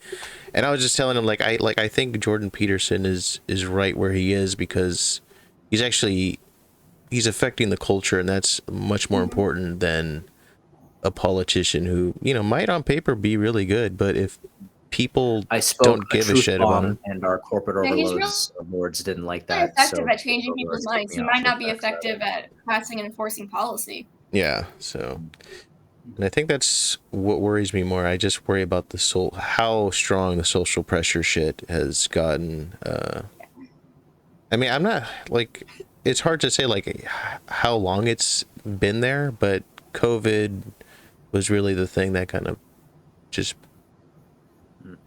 And I was just telling him like I think Jordan Peterson is right where he is because he's affecting the culture, and that's much more important than a politician who might on paper be really good, but if people I spoke don't give a truth shit about bomb, him. and our corporate Yeah, he's overlords didn't like Really that. effective so at changing people's overlords kicked minds. me He off might not be TikTok, so- effective at passing and enforcing policy. Yeah, so and I think that's what worries me more. I just worry about how strong the social pressure shit has gotten. I mean, I'm not like it's hard to say like how long it's been there, but COVID was really the thing that kind of just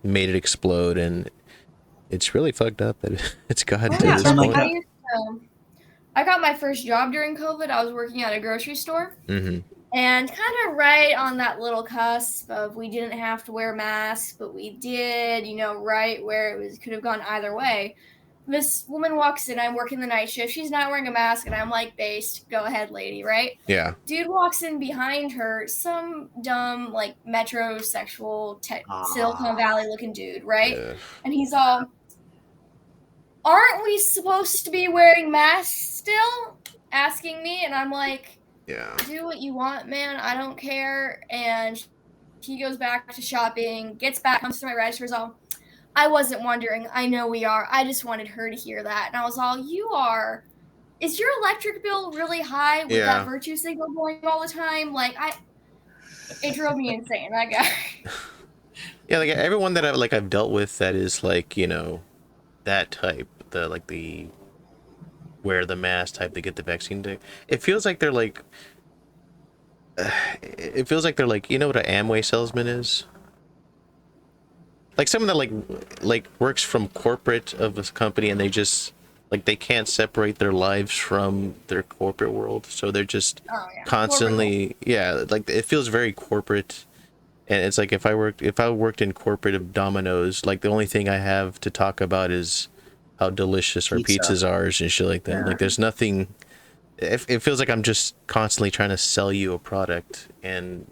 made it explode, and it's really fucked up that it's gotten to Yeah, this Sound point. like I got my first job during COVID. I was working at a grocery store. Mm-hmm. And kind of right on that little cusp of we didn't have to wear masks, but we did, right where could have gone either way. This woman walks in, I'm working the night shift. She's not wearing a mask, and I'm like, based, go ahead, lady, right? Yeah. Dude walks in behind her, some dumb, like, metrosexual, Silicon Valley looking dude, right? Yeah. And he's all, aren't we supposed to be wearing masks still? Asking me, and I'm like, Yeah. do what you want, man. I don't care. And he goes back to shopping, gets back, comes to my register, is all, I wasn't wondering. I know we are. I just wanted her to hear that. And I was all, is your electric bill really high with that virtue signal going all the time? Like, it drove me insane, that guy. Yeah, like everyone that I've dealt with that is like, that type, the wear the mask type to get the vaccine. It feels like they're like, what an Amway salesman is? Like someone that like works from corporate of a company, and they just like they can't separate their lives from their corporate world, so they're just constantly like it feels very corporate. And it's like if I worked in corporate of Domino's, like the only thing I have to talk about is how delicious our pizzas are and shit like that. Yeah. Like there's nothing. It feels like I'm just constantly trying to sell you a product. And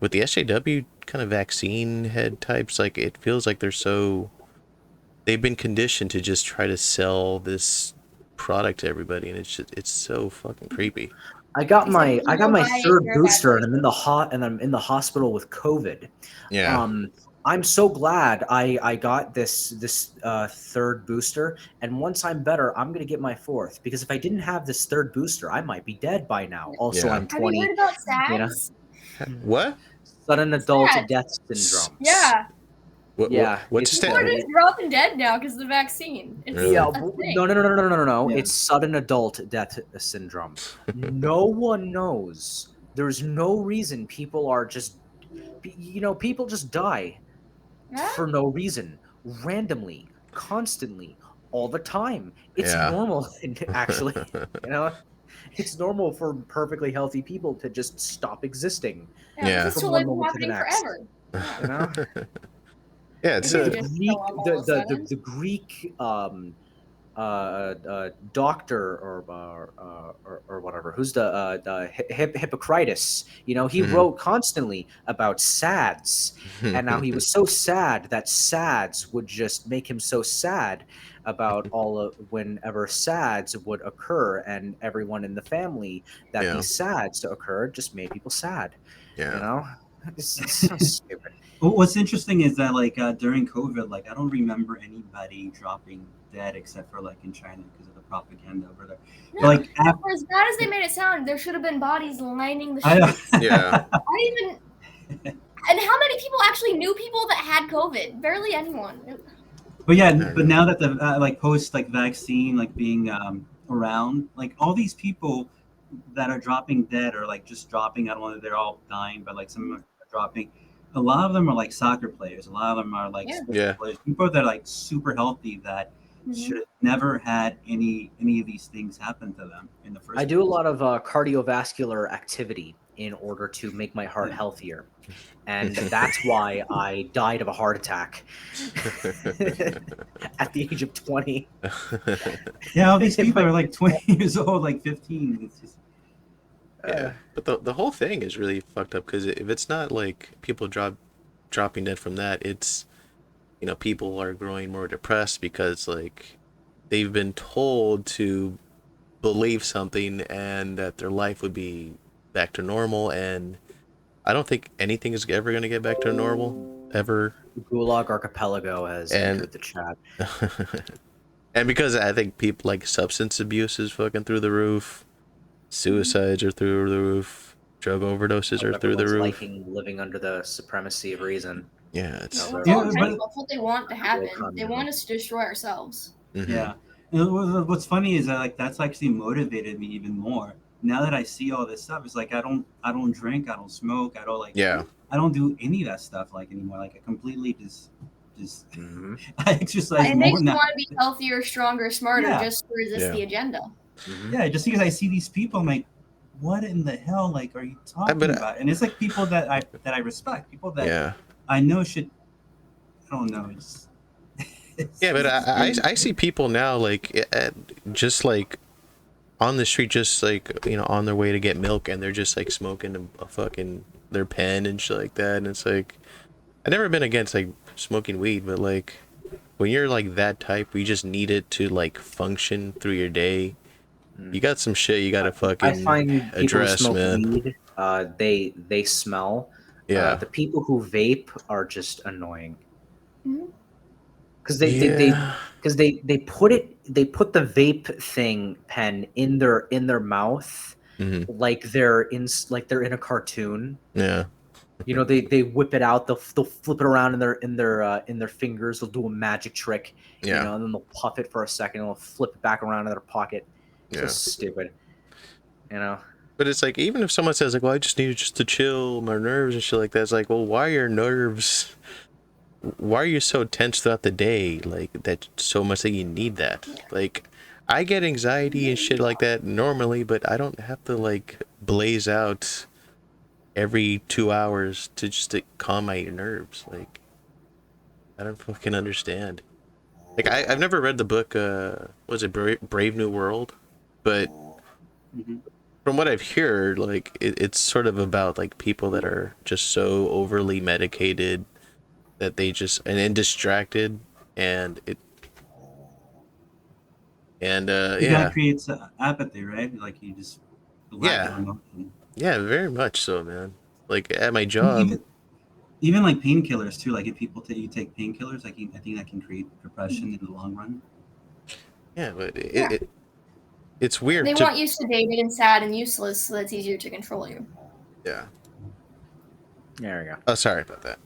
with the SJW kind of vaccine head types, like it feels like they've been conditioned to just try to sell this product to everybody, and it's so fucking creepy. I got my third booster, and I'm in the hospital with COVID. Yeah. I'm so glad I got this third booster, and once I'm better, I'm gonna get my fourth, because if I didn't have this third booster, I might be dead by now. Also, I'm 20. Have you heard about SADS? What? Sudden adult death syndrome. Yeah. What's it's- People are just dropping dead now because of the vaccine. It's Really? a no, thing. no. Yeah. It's sudden adult death syndrome. No one knows. There's no reason people are just, people just die Yeah? for no reason, randomly, constantly, all the time. It's Yeah. normal, actually. It's normal for perfectly healthy people to just stop existing. Yeah. This is From totally one moment to the happening next. forever. You know, Yeah, it's It a didn't just Greek, go up all of a sudden. the Greek doctor or whatever, who's the Hippocrates. He Mhm. wrote constantly about SADS, and now he was so sad that SADS would just make him so sad about all of whenever SADS would occur, and everyone in the family that Yeah. these SADS occurred just made people sad. yeah. It's so stupid. What's interesting is that like during COVID, like I don't remember anybody dropping dead except for like in China because of the propaganda over there. No, But, like for as bad as they made it sound, there should have been bodies lining the I know. streets. Yeah. I even. And how many people actually knew people that had COVID? Barely anyone. But yeah, I but know. now that the like post like vaccine like being around, like all these people that are dropping dead or like just dropping, I don't know, they're all dying, but like some are dropping. A lot of them are like soccer players. A lot of them are like Yeah. sports Yeah. players. People that are like super healthy that should have never had any of these things happen to them in the first I place. do a lot of cardiovascular activity in order to make my heart healthier. And that's why I died of a heart attack at the age of 20. Yeah, all these people are like 20 years old, like 15. It's just Yeah, but the whole thing is really fucked up because if it's not like people dropping dead from that, it's people are growing more depressed because like they've been told to believe something and that their life would be back to normal, and I don't think anything is ever gonna get back to normal ever. Gulag Archipelago has And entered the chat. and because I think people like substance abuse is fucking through the roof, suicides are through the roof, drug overdoses are through the Everyone's roof. liking living under the supremacy of reason. Yeah, it's No, it's Yeah, all but- intentional. That's what they want to happen. They communism. want us to destroy ourselves. mhm. yeah. And what's funny is that like that's actually motivated me even more. Now that I see all this stuff, it's like I don't drink, I don't smoke, I don't like Yeah. I don't do any of that stuff like anymore. Like I completely just Mhm. I exercise It more makes you now. want to be healthier, stronger, smarter, Yeah. just to resist Yeah. the agenda. Mhm. Yeah, just because I see these people, I'm like, what in the hell like are you talking but- about? And it's like people that I respect, people that Yeah. I know should I don't know, it's Yeah, but it's I crazy. see people now like just like on the street, just like on their way to get milk, and they're just like smoking a fucking their pen and shit like that, and it's like I've never been against like smoking weed, but like when you're like that type, you just need it to like function through your day. You got some shit you gotta I fucking find people who address, smoke man. weed, they smell. Yeah. The people who vape are just annoying Mhm. because Yeah. they put the vape thing pen in their mouth Mhm. like they're in a cartoon. Yeah. They whip it out. They'll flip it around in their fingers. They'll do a magic trick. Yeah. And then they'll puff it for a second. And they'll flip it back around in their pocket. So Yeah. stupid. But it's like, even if someone says like, well, I just need just to chill my nerves and shit like that, it's like, well, why are you so tense throughout the day, like that so much that you need that? Like, I get anxiety and shit like that normally, but I don't have to like blaze out every 2 hours to calm my nerves. Like, I don't fucking understand. Like, I've never read the book, was it Brave New World? But Mhm. from what I've heard, like it's sort of about like people that are just so overly medicated that they just and distracted, and That yeah, creates apathy, right? Like you just lack of yeah, emotion. yeah, very much so, man. Like at my job, Even like painkillers too. Like if people you take painkillers, like I think that can create depression in the long run. yeah, but Yeah. it's weird They to want you sedated and sad and useless, so that's easier to control you. yeah. There we go. Oh, sorry about that.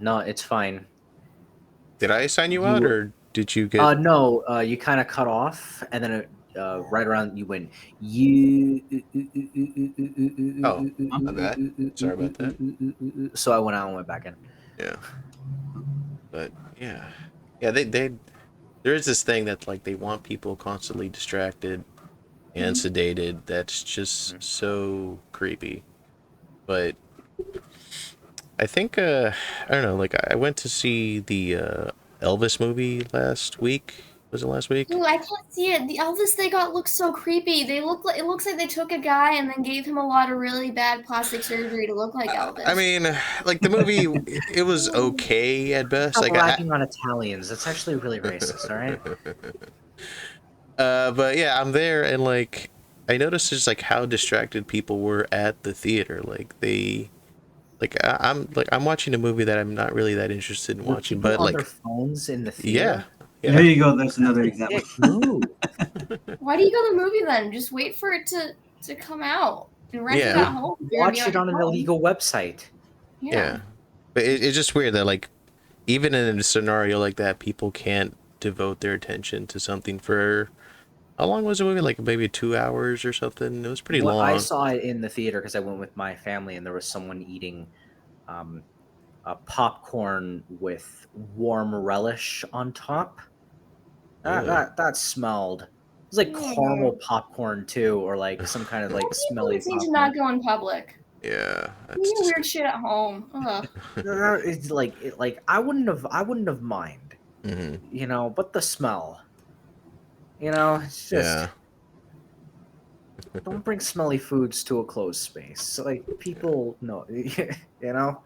No, it's fine. Did I sign you out, or did you get? No, you kind of cut off, and then right around you went. You. Oh, my bad. Sorry about that. So I went out and went back in. Yeah. But yeah. They there is this thing that like they want people constantly distracted and sedated. That's just so creepy. But I think I don't know. Like I went to see the Elvis movie last week. Was it last week? Dude, I can't see it. The Elvis they got looks so creepy. They look like it looks like they took a guy and then gave him a lot of really bad plastic surgery to look like Elvis. I mean, like the movie, it was okay at best. Stop Like ragging on Italians. That's actually really racist. All right. But yeah, I'm there and like I noticed just like how distracted people were at the theater. Like they, I'm watching a movie that I'm not really that interested in Were watching, people but on like their phones in the yeah. theater. There you go. That's another example. Move. Why do you go to the movie then? Just wait for it to come out and rent it Yeah. at home. You're gonna Watch be it on an your phone. illegal website. Yeah. But it's just weird that like even in a scenario like that, people can't devote their attention to something for how long was the movie? Like maybe 2 hours or something. It was pretty Well, long. I saw it in the theater because I went with my family, and there was someone eating popcorn with warm relish on top. That smelled. It was like caramel popcorn too, or like some kind of like smelly People need to popcorn. not go in public. Yeah. You do weird shit at home. Ugh. It's like I wouldn't have mind, Mhm. you know, but the smell, you know, it's just Yeah. don't bring smelly foods to a closed space. Like people know, you know.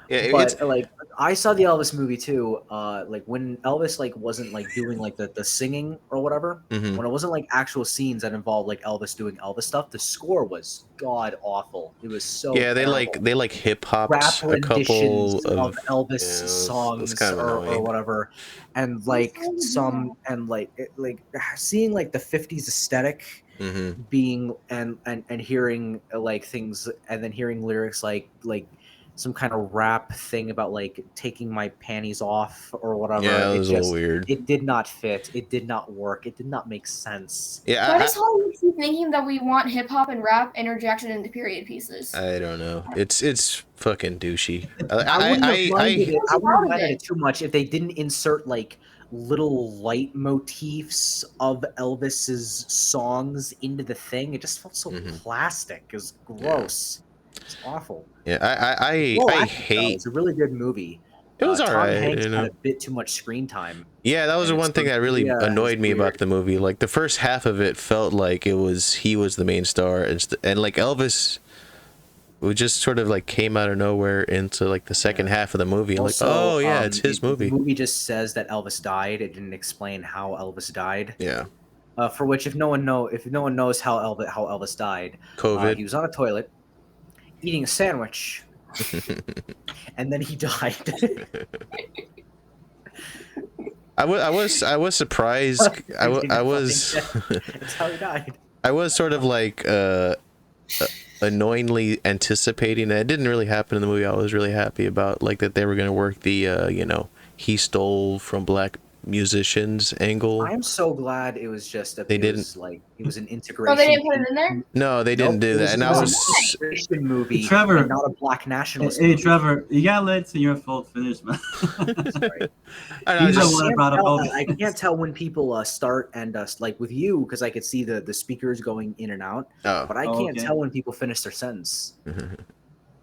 Yeah, But like I saw the Elvis movie too. Like when Elvis like wasn't like doing like the singing or whatever. Mhm. When it wasn't like actual scenes that involved like Elvis doing Elvis stuff, the score was god awful. It was so Yeah, they terrible. like hip hopped Rap a renditions couple of Elvis yeah, it was songs kind of or annoying. whatever, and like seeing like the '50s aesthetic Mhm. being and hearing like things and then hearing lyrics like some kind of rap thing about like taking my panties off or whatever. Yeah, it It was a little just weird. it did not fit. It did not work. It did not make sense. Why Yeah, does Hollywood keep thinking that we want hip hop and rap interjected into period pieces? I don't know. It's fucking douchey. I wouldn't have minded it. I What's wouldn't have wrong with minded it? it too much if they didn't insert like little light motifs of Elvis's songs into the thing. It just felt so Mhm. plastic. It was gross. It's awful. Yeah, Well, I actually, though, hate. it's a really good movie. It was Tom alright, Hanks you had know. a bit too much screen time. Yeah, that was the and one it's thing that really yeah, annoyed it's me about weird. the movie. Like the first half of it felt like he was the main star, and like Elvis, would just sort of like came out of nowhere into like the second half of the movie. Also, Like, oh yeah, it's his movie. The movie just says that Elvis died. It didn't explain how Elvis died. Yeah, For which, if no one knows how Elvis died, COVID. he was on a toilet eating a sandwich, and then he died. I was surprised. I was That's how he died. I was sort of like annoyingly anticipating that. It didn't really happen in the movie. I was really happy about like that they were gonna work the you know, he stole from black musicians angle. I am so glad it was just They didn't. it was an integration. Oh, they didn't put it in there? No, they didn't do that, and I It was. an integration movie, Trevor. and not a black nationalist. Hey, movie. Trevor, you gotta let Senor Filth finish, man. Sorry. I He's just- the one that brought up all I can't tell when people start and like with you because I could see the speakers going in and out, oh. but I Oh, can't okay. tell when people finish their sentence. No,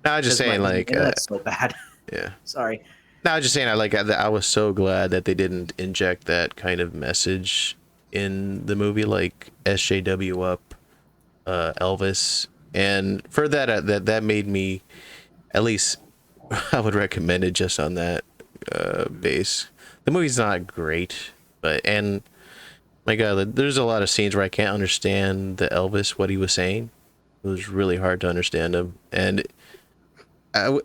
I was just saying like that's so bad. yeah. Sorry. No, I was just saying I was so glad that they didn't inject that kind of message in the movie, like SJW up Elvis, and for that that made me at least I would recommend it just on that base. The movie's not great, but and my God, there's a lot of scenes where I can't understand the Elvis what he was saying. It was really hard to understand him, and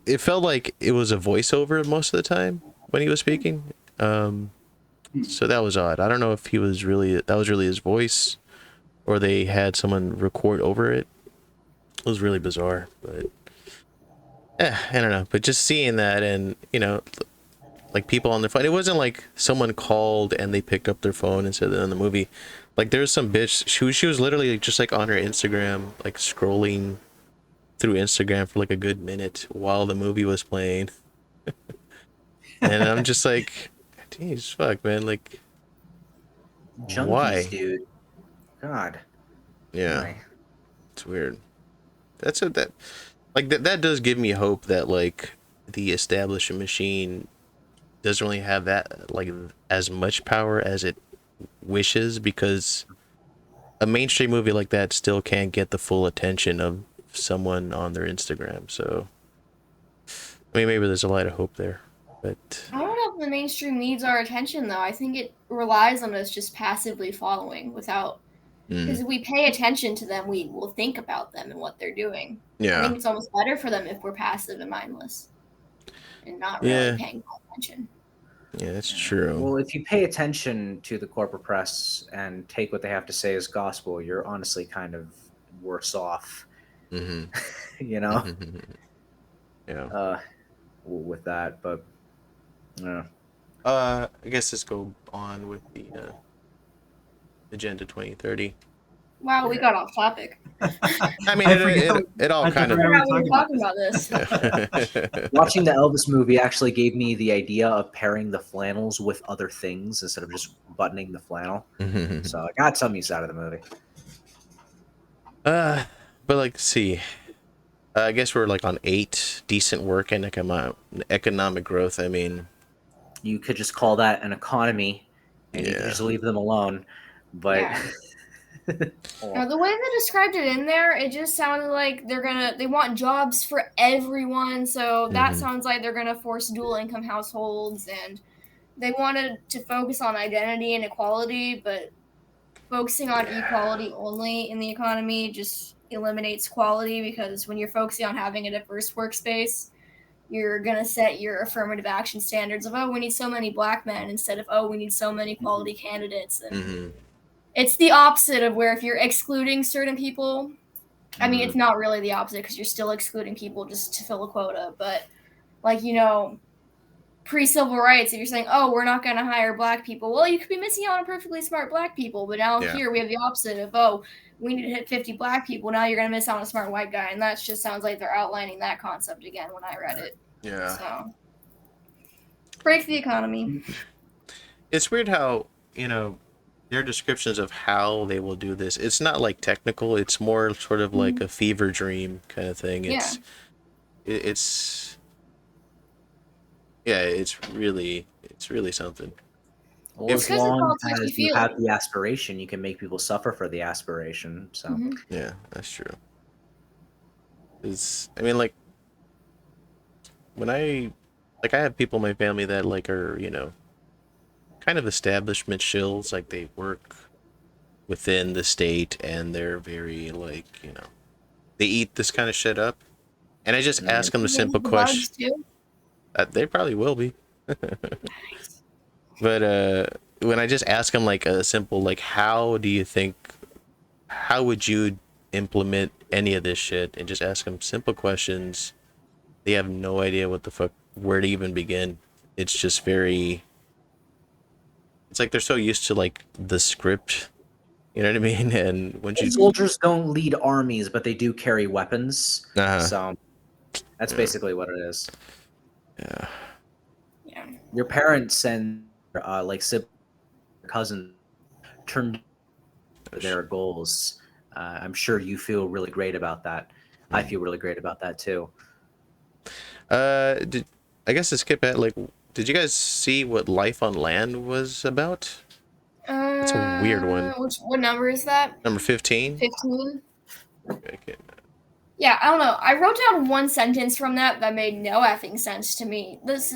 it felt like it was a voiceover most of the time when he was speaking. So that was odd. I don't know if that was really his voice, or they had someone record over it. It was really bizarre, but I don't know. But just seeing that, and you know, like people on their phone. It wasn't like someone called and they picked up their phone and said they're in the movie. Like there's some bitch. She was literally just like on her Instagram, like scrolling through Instagram for like a good minute while the movie was playing. And I'm just like, geez, fuck, man. Like, Junkies, why? dude. God. Yeah, Why? it's weird. That's what that like that does give me hope that like the establishment machine doesn't really have that like as much power as it wishes, because a mainstream movie like that still can't get the full attention of someone on their Instagram. So I mean, maybe there's a light of hope there, but I don't know if the mainstream needs our attention though. I think it relies on us just passively following without, because if we pay attention to them, we will think about them and what they're doing. I yeah, think it's almost better for them if we're passive and mindless and not really yeah, paying attention. yeah, that's true. Well, if you pay attention to the corporate press and take what they have to say as gospel, you're honestly kind of worse off, Mm-hmm. you know, Yeah. with that. But yeah. I guess let's go on with the Agenda 2030. Wow, we got off topic. I mean, I it all I kind of. forgot I we forgot we were were talking talking about this. Watching the Elvis movie actually gave me the idea of pairing the flannels with other things instead of just buttoning the flannel. So I got some use out of the movie. But like, see, I guess we're like on 8, decent work and economic growth. I mean, You could just call that an economy, and you could yeah, just leave them alone. But Yeah. Now, the way they described it in there, it just sounded like they want jobs for everyone. So that Mhm. sounds like they're gonna force dual income households, and they wanted to focus on identity and equality, but focusing on equality only in the economy just eliminates quality, because when you're focusing on having a diverse workspace, you're gonna set your affirmative action standards of, oh, we need so many black men, instead of, oh, we need so many quality candidates. And Mhm. it's the opposite of where if you're excluding certain people, I mean, it's not really the opposite because you're still excluding people just to fill a quota. But like, pre-civil rights, if you're saying, oh, we're not going to hire black people, well, you could be missing out on perfectly smart black people. But now Yeah. here we have the opposite of, oh, we need to hit 50 black people. Now you're going to miss out on a smart white guy. And that just sounds like they're outlining that concept again when I read it. Yeah. So break the economy. It's weird how, their descriptions of how they will do this, it's not like technical, it's more sort of like a fever dream kind of thing. Yeah. It's it's really something. well, as Because it's all long touchy as you have feely. the aspiration, you can make people suffer for the aspiration. So Mhm. Yeah, that's true. I mean, like, when I have people in my family that like are, kind of establishment shills, like they work within the state and they're very like, they eat this kind of shit up. And I just ask them the They simple eat bugs, question. too. They probably will be. But when I just ask them like a simple like, how would you implement any of this shit, and just ask them simple questions, they have no idea what the fuck, where to even begin. It's just very, it's like they're so used to like the script, you know what I mean? And once you soldiers don't lead armies, but they do carry weapons. So that's Yeah. basically what it is. Yeah. Yeah. Your parents send like sibling cousins turn their goals. I'm sure you feel really great about that. I feel really great about that too. I guess to skip at, like, did you guys see what Life on Land was about? It's a weird one. What number is that? Number 15. 15? Okay. Yeah, I don't know. I wrote down one sentence from that made no effing sense to me. That's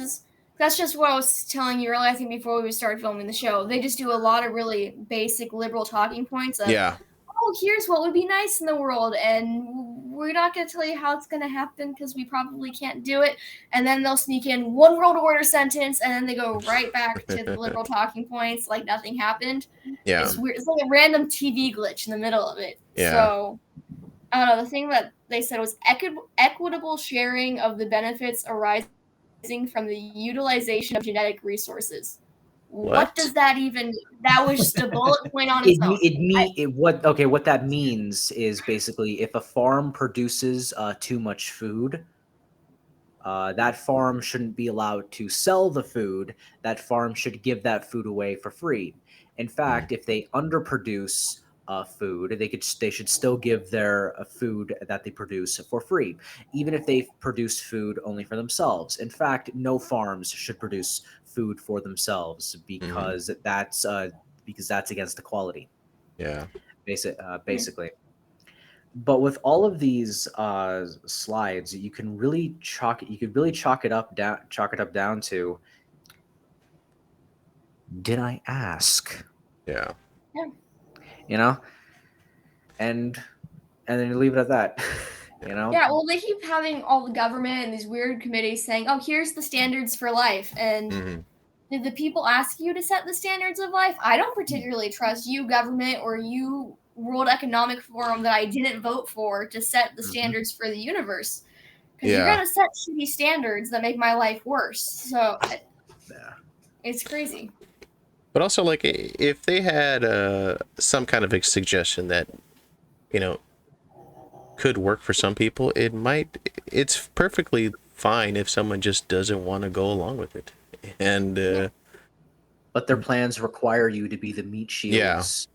just what I was telling you earlier, I think, before we started filming the show. They just do a lot of really basic liberal talking points of, Yeah. oh, here's what would be nice in the world, and we're not going to tell you how it's going to happen because we probably can't do it. And then they'll sneak in one world order sentence, and then they go right back to the liberal talking points like nothing happened. Yeah. It's weird. It's like a random TV glitch in the middle of it. Yeah. So, I don't know. The thing that they said was equitable sharing of the benefits arising from the utilization of genetic resources. What? What does that even mean? That was just a bullet point on its own. What that means is basically if a farm produces too much food, that farm shouldn't be allowed to sell the food. That farm should give that food away for free. In fact, if they underproduce food, they should still give their food that they produce for free, even if they produce food only for themselves. In fact, no farms should produce food for themselves because that's against equality. Yeah. Basically. But with all of these slides, you could really chalk it up down to, did I ask? Yeah. You know, and then you leave it at that. You know. Yeah, well, they keep having all the government and these weird committees saying, "Oh, here's the standards for life," and did the people ask you to set the standards of life? I don't particularly trust you, government, or you, World Economic Forum, that I didn't vote for to set the standards for the universe. Because you're gonna set shitty standards that make my life worse. So it's crazy. But also, like, if they had some kind of a suggestion that, you know, could work for some people, it's perfectly fine if someone just doesn't want to go along with it. And but their plans require you to be the meat shields,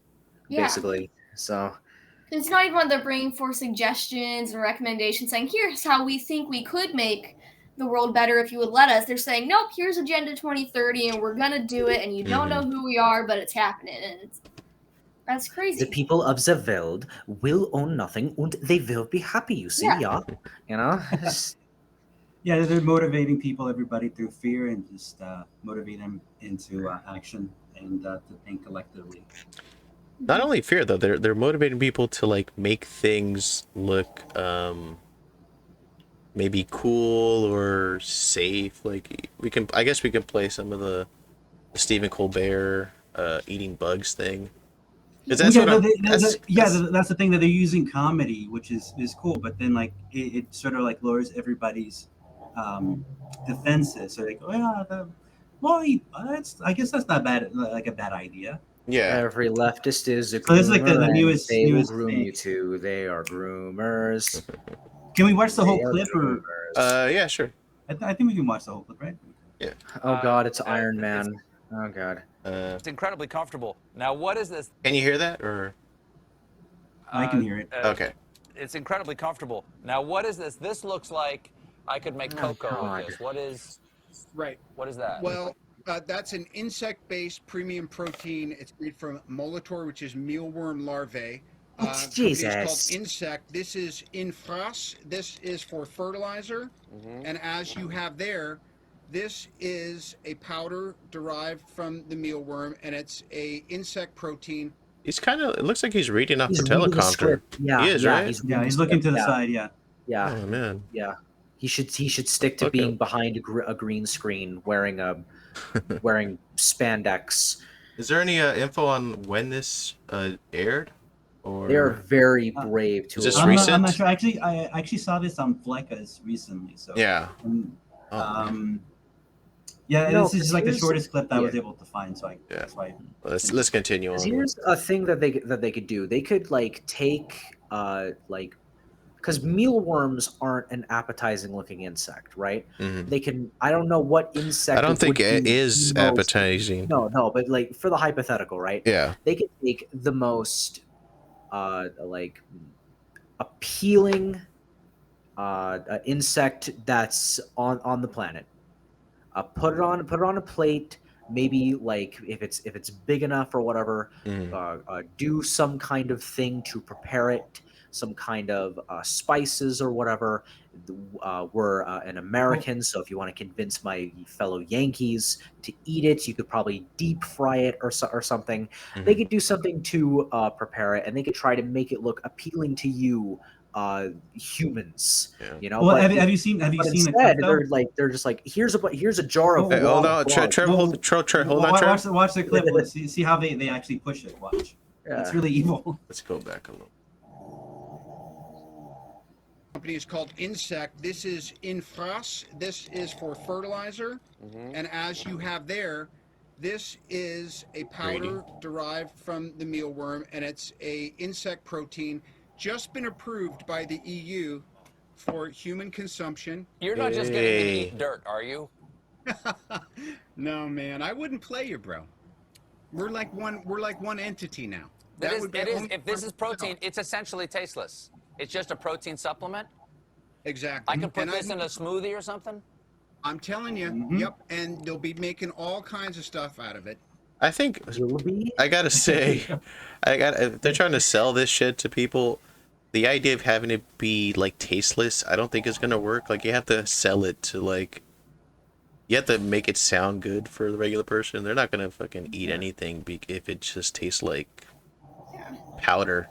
basically. So it's not even what they're bringing for suggestions and recommendations, saying, here's how we think we could make the world better if you would let us. They're saying, nope, here's Agenda 2030, and we're gonna do it, and you don't know who we are, but it's happening, and that's crazy. The people of the world will own nothing, and they will be happy. You see, you know. Yeah, they're motivating everybody through fear, and just motivate them into action and to think collectively. Not only fear, though, they're motivating people to, like, make things look maybe cool or safe. Like, I guess we can play some of the Stephen Colbert eating bugs thing. That's the thing, that they're using comedy, which is cool, but then, like, it sort of, like, lowers everybody's defenses. So like, I guess that's not bad, like a bad idea. Yeah. Every leftist is a groomer. So this is like the newest. They will groom you too. They are groomers. Can we watch the whole clip, or? Yeah, sure. I think we can watch the whole clip, right? Yeah. Oh God, it's Iron Man. Oh God. It's incredibly comfortable. Now, what is this? Can you hear that, or? I can hear it. Okay. It's incredibly comfortable. Now, what is this? This looks like I could make cocoa with this. What is? Right. What is that? Well, that's an insect-based premium protein. It's made from molitor, which is mealworm larvae. Jesus. It's called Insect. This is infras. This is for fertilizer. And as you have there, this is a powder derived from the mealworm, and it's a insect protein. It looks like he's reading off the teleprompter. Yeah, he is, right? He's looking to the side. Yeah. Oh man. Yeah. He should stick to being behind a green screen, wearing spandex. Is there any info on when this aired? Or they're very brave to. Is this recent? I'm not sure. Actually, I actually saw this on Fleckas recently. So yeah. This is like the shortest clip that I was able to find. So that's why. Let's continue on. Here's a thing that they could do. They could, like, take because mealworms aren't an appetizing looking insect, right? They can. I don't know what insect. I don't think it is appetizing. No, but, like, for the hypothetical, right? Yeah. They could take the most like appealing insect that's on the planet. Put it on a plate. Maybe, like, if it's big enough or whatever, do some kind of thing to prepare it. Some kind of spices or whatever. We're an American, so if you want to convince my fellow Yankees to eat it, you could probably deep fry it or something. They could do something to prepare it, and they could try to make it look appealing to you, humans. You know. Well, have you seen instead, they're just like, here's a jar of. Hey, hold on, Trevor, hold on, Trevor. Watch the clip. Let's see how they actually push it. Watch. It's really evil. Let's go back a little. company is called Insect. This is Infras. This is for fertilizer. And as you have there, this is a powder derived from the mealworm, and it's a insect protein just been approved by the EU for human consumption. You're not just getting me to eat dirt, are you? No, man, I wouldn't play you, bro. We're like one entity now. If this is protein, it's essentially tasteless. It's just a protein supplement. Exactly. I can put this in a smoothie or something. I'm telling you, yep. And they'll be making all kinds of stuff out of it. I think I gotta say, if they're trying to sell this shit to people, the idea of having it be like tasteless, I don't think is gonna work. Like you have to sell it to like, you have to make it sound good for the regular person. They're not gonna fucking eat anything if it just tastes like powder.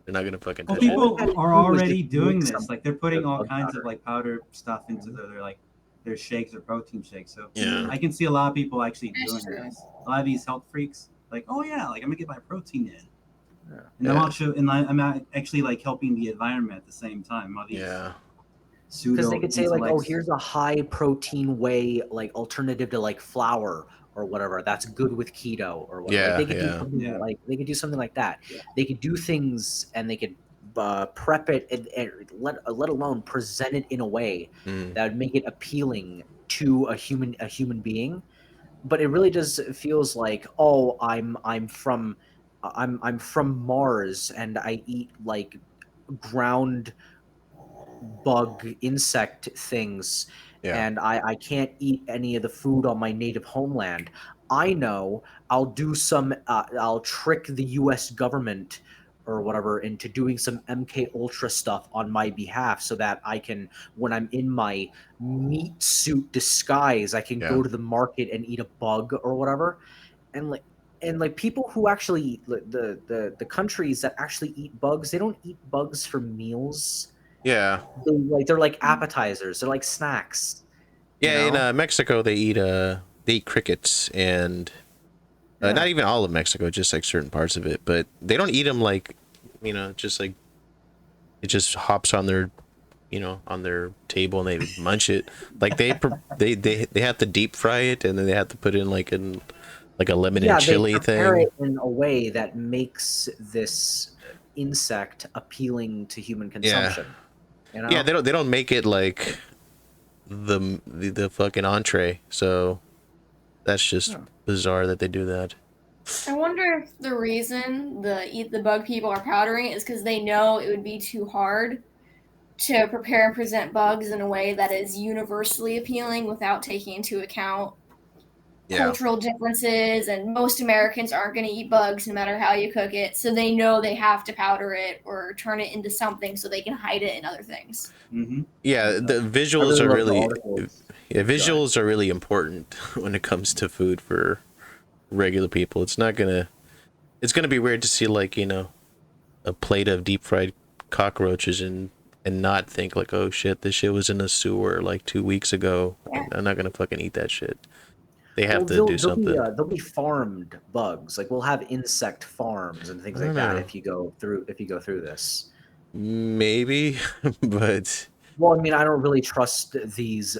They're not gonna fucking. Well, people are already doing this. Like they're putting all kinds of like powder stuff into their shakes or protein shakes. So yeah, I can see a lot of people actually doing this. A lot of these health freaks, like, oh yeah, like I'm gonna get my protein in. And I'm also, and I'm actually like helping the environment at the same time. All these because they could say like, oh, here's a high protein whey like alternative to like flour or whatever that's good with keto or whatever. Like, they could do something like they could do something like that. They could do things and they could prep it and let alone present it in a way that would make it appealing to a human being. But it really just feels like, oh, I'm from Mars and I eat like ground bug insect things and I can't eat any of the food on my native homeland. I know I'll do I'll trick the US government or whatever into doing some MK Ultra stuff on my behalf so that I can, when I'm in my meat suit disguise, I can go to the market and eat a bug or whatever. And like people who actually eat the countries that actually eat bugs, they don't eat bugs for meals. Yeah. They're like appetizers. They're like snacks. Yeah, in Mexico they eat crickets and not even all of Mexico, just like certain parts of it. But they don't eat them like, just like it just hops on their, on their table and they munch it. Like they have to deep fry it and then they have to put in like a lemon and chili they thing. It in a way that makes this insect appealing to human consumption. Yeah, they don't make it like the fucking entree. So that's just bizarre that they do that. I wonder if the reason the eat the bug people are powdering it is because they know it would be too hard to prepare and present bugs in a way that is universally appealing without taking into account cultural differences, and most Americans aren't going to eat bugs no matter how you cook it, so they know they have to powder it or turn it into something so they can hide it in other things. Yeah, the visuals are really important when it comes to food for regular people. It's gonna be weird to see like a plate of deep fried cockroaches and not think like, oh shit, this shit was in a sewer like 2 weeks ago. I'm not gonna fucking eat that shit. They have to do something. They'll be farmed bugs. Like we'll have insect farms and things like that if you go through this. Maybe, but well, I mean, I don't really trust these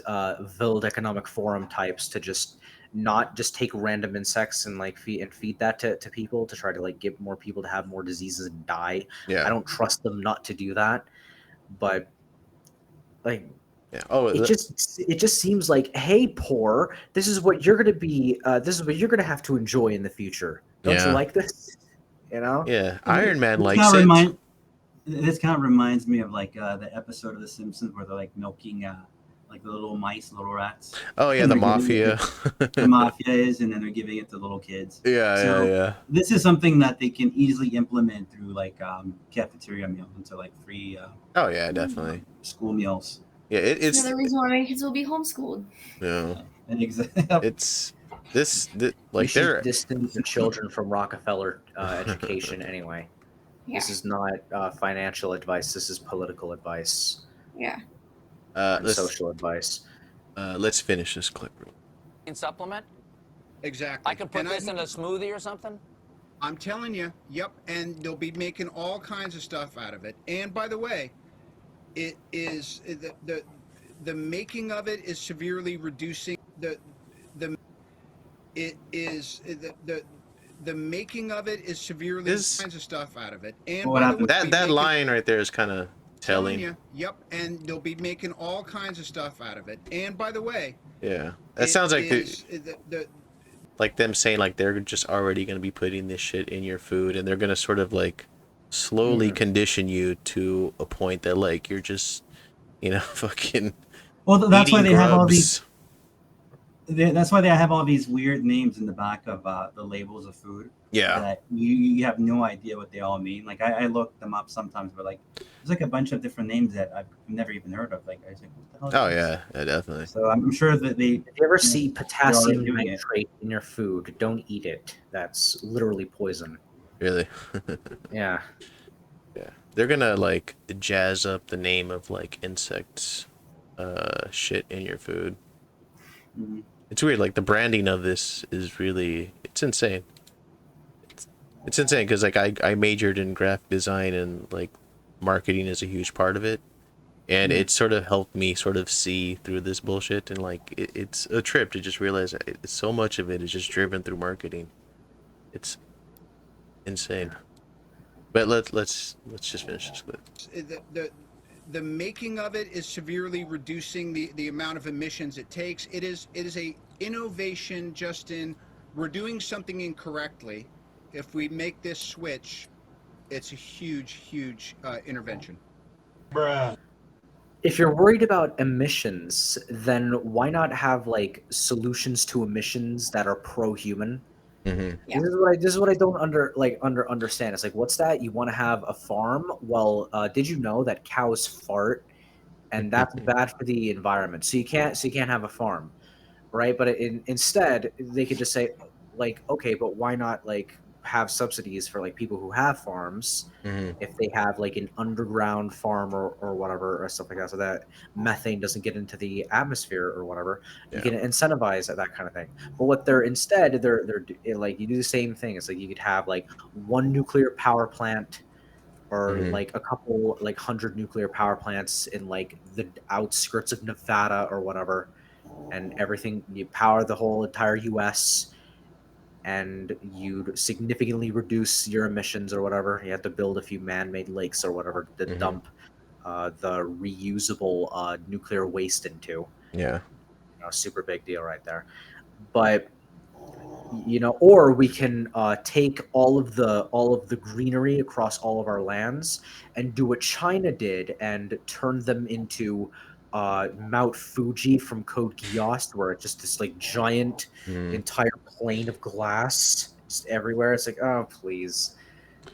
Villed Economic Forum types to just not just take random insects and like feed that to people to try to like get more people to have more diseases and die. I don't trust them not to do that. But like it just seems like, hey, poor, this is what you're gonna be. This is what you're gonna have to enjoy in the future. Don't you like this? Yeah, Iron Man likes it. This kind of reminds me of like the episode of The Simpsons where they're like milking like the little mice, little rats. Oh yeah, the mafia. The mafia is, and then they're giving it to little kids. Yeah. This is something that they can easily implement through like cafeteria meals into like free. Oh yeah, definitely. School meals. Yeah, it's another reason why my kids will be homeschooled. Yeah. It's this like they're distance the children from Rockefeller education anyway. Yeah. This is not financial advice. This is political advice. Yeah. Social advice. Let's finish this clip. Supplement? Exactly. I can put this in a smoothie or something? I'm telling you, yep. And they'll be making all kinds of stuff out of it. And by the way, It is the making of it is severely reducing the it is the making of it is severely kinds of stuff out of it. And What by the happened? way, That line right there is kind of telling telling. you, yep, and they'll be making all kinds of stuff out of it. And by the way, Yeah, that it sounds like is like them saying like they're just already gonna be putting this shit in your food, and they're gonna sort of like slowly condition you to a point that like you're just, fucking. Well, that's why eating they have all these. grubs. That's why they have all these weird names in the back of the labels of food. Yeah. That you have no idea what they all mean. Like I look them up sometimes, but like there's like a bunch of different names that I've never even heard of. Like I was like, what the hell? Oh is this? yeah, definitely. So I'm sure that they. If you ever see they're potassium already doing it. nitrate in your food, don't eat it. That's literally poison. Really. Yeah. Yeah, they're gonna like jazz up the name of like insects, shit in your food. Mhm. It's weird. Like the branding of this is really, it's insane. It's insane because like I majored in graphic design, and like marketing is a huge part of it, and it sort of helped me sort of see through this bullshit, and like it's a trip to just realize that so much of it is just driven through marketing. It's insane. But let's just finish this clip. The making of it is severely reducing the amount of emissions it takes. It is a innovation just in we're doing something incorrectly. If we make this switch, it's a huge intervention. Bruh. If you're worried about emissions, then why not have like solutions to emissions that are pro-human? Mm-hmm. Yeah. This is what I don't understand. It's like, what's that? You want to have a farm? Well, did you know that cows fart, and that's bad for the environment? So you can't have a farm, right? But instead, they could just say, like, okay, but why not like have subsidies for like people who have farms if they have like an underground farm or whatever or stuff like that, so that methane doesn't get into the atmosphere or whatever. You can incentivize that kind of thing. But what they're instead they're like, you do the same thing. It's like you could have like one nuclear power plant or like a couple like 100 nuclear power plants in like the outskirts of Nevada or whatever, and everything, you power the whole entire US, and you'd significantly reduce your emissions or whatever. You have to build a few man-made lakes or whatever to dump the reusable nuclear waste into. Yeah. Super big deal right there. But or we can take all of the greenery across all of our lands and do what China did and turn them into Mount Fuji from Code Geass, where it's just this like giant entire plane of glass just everywhere. It's like, oh please,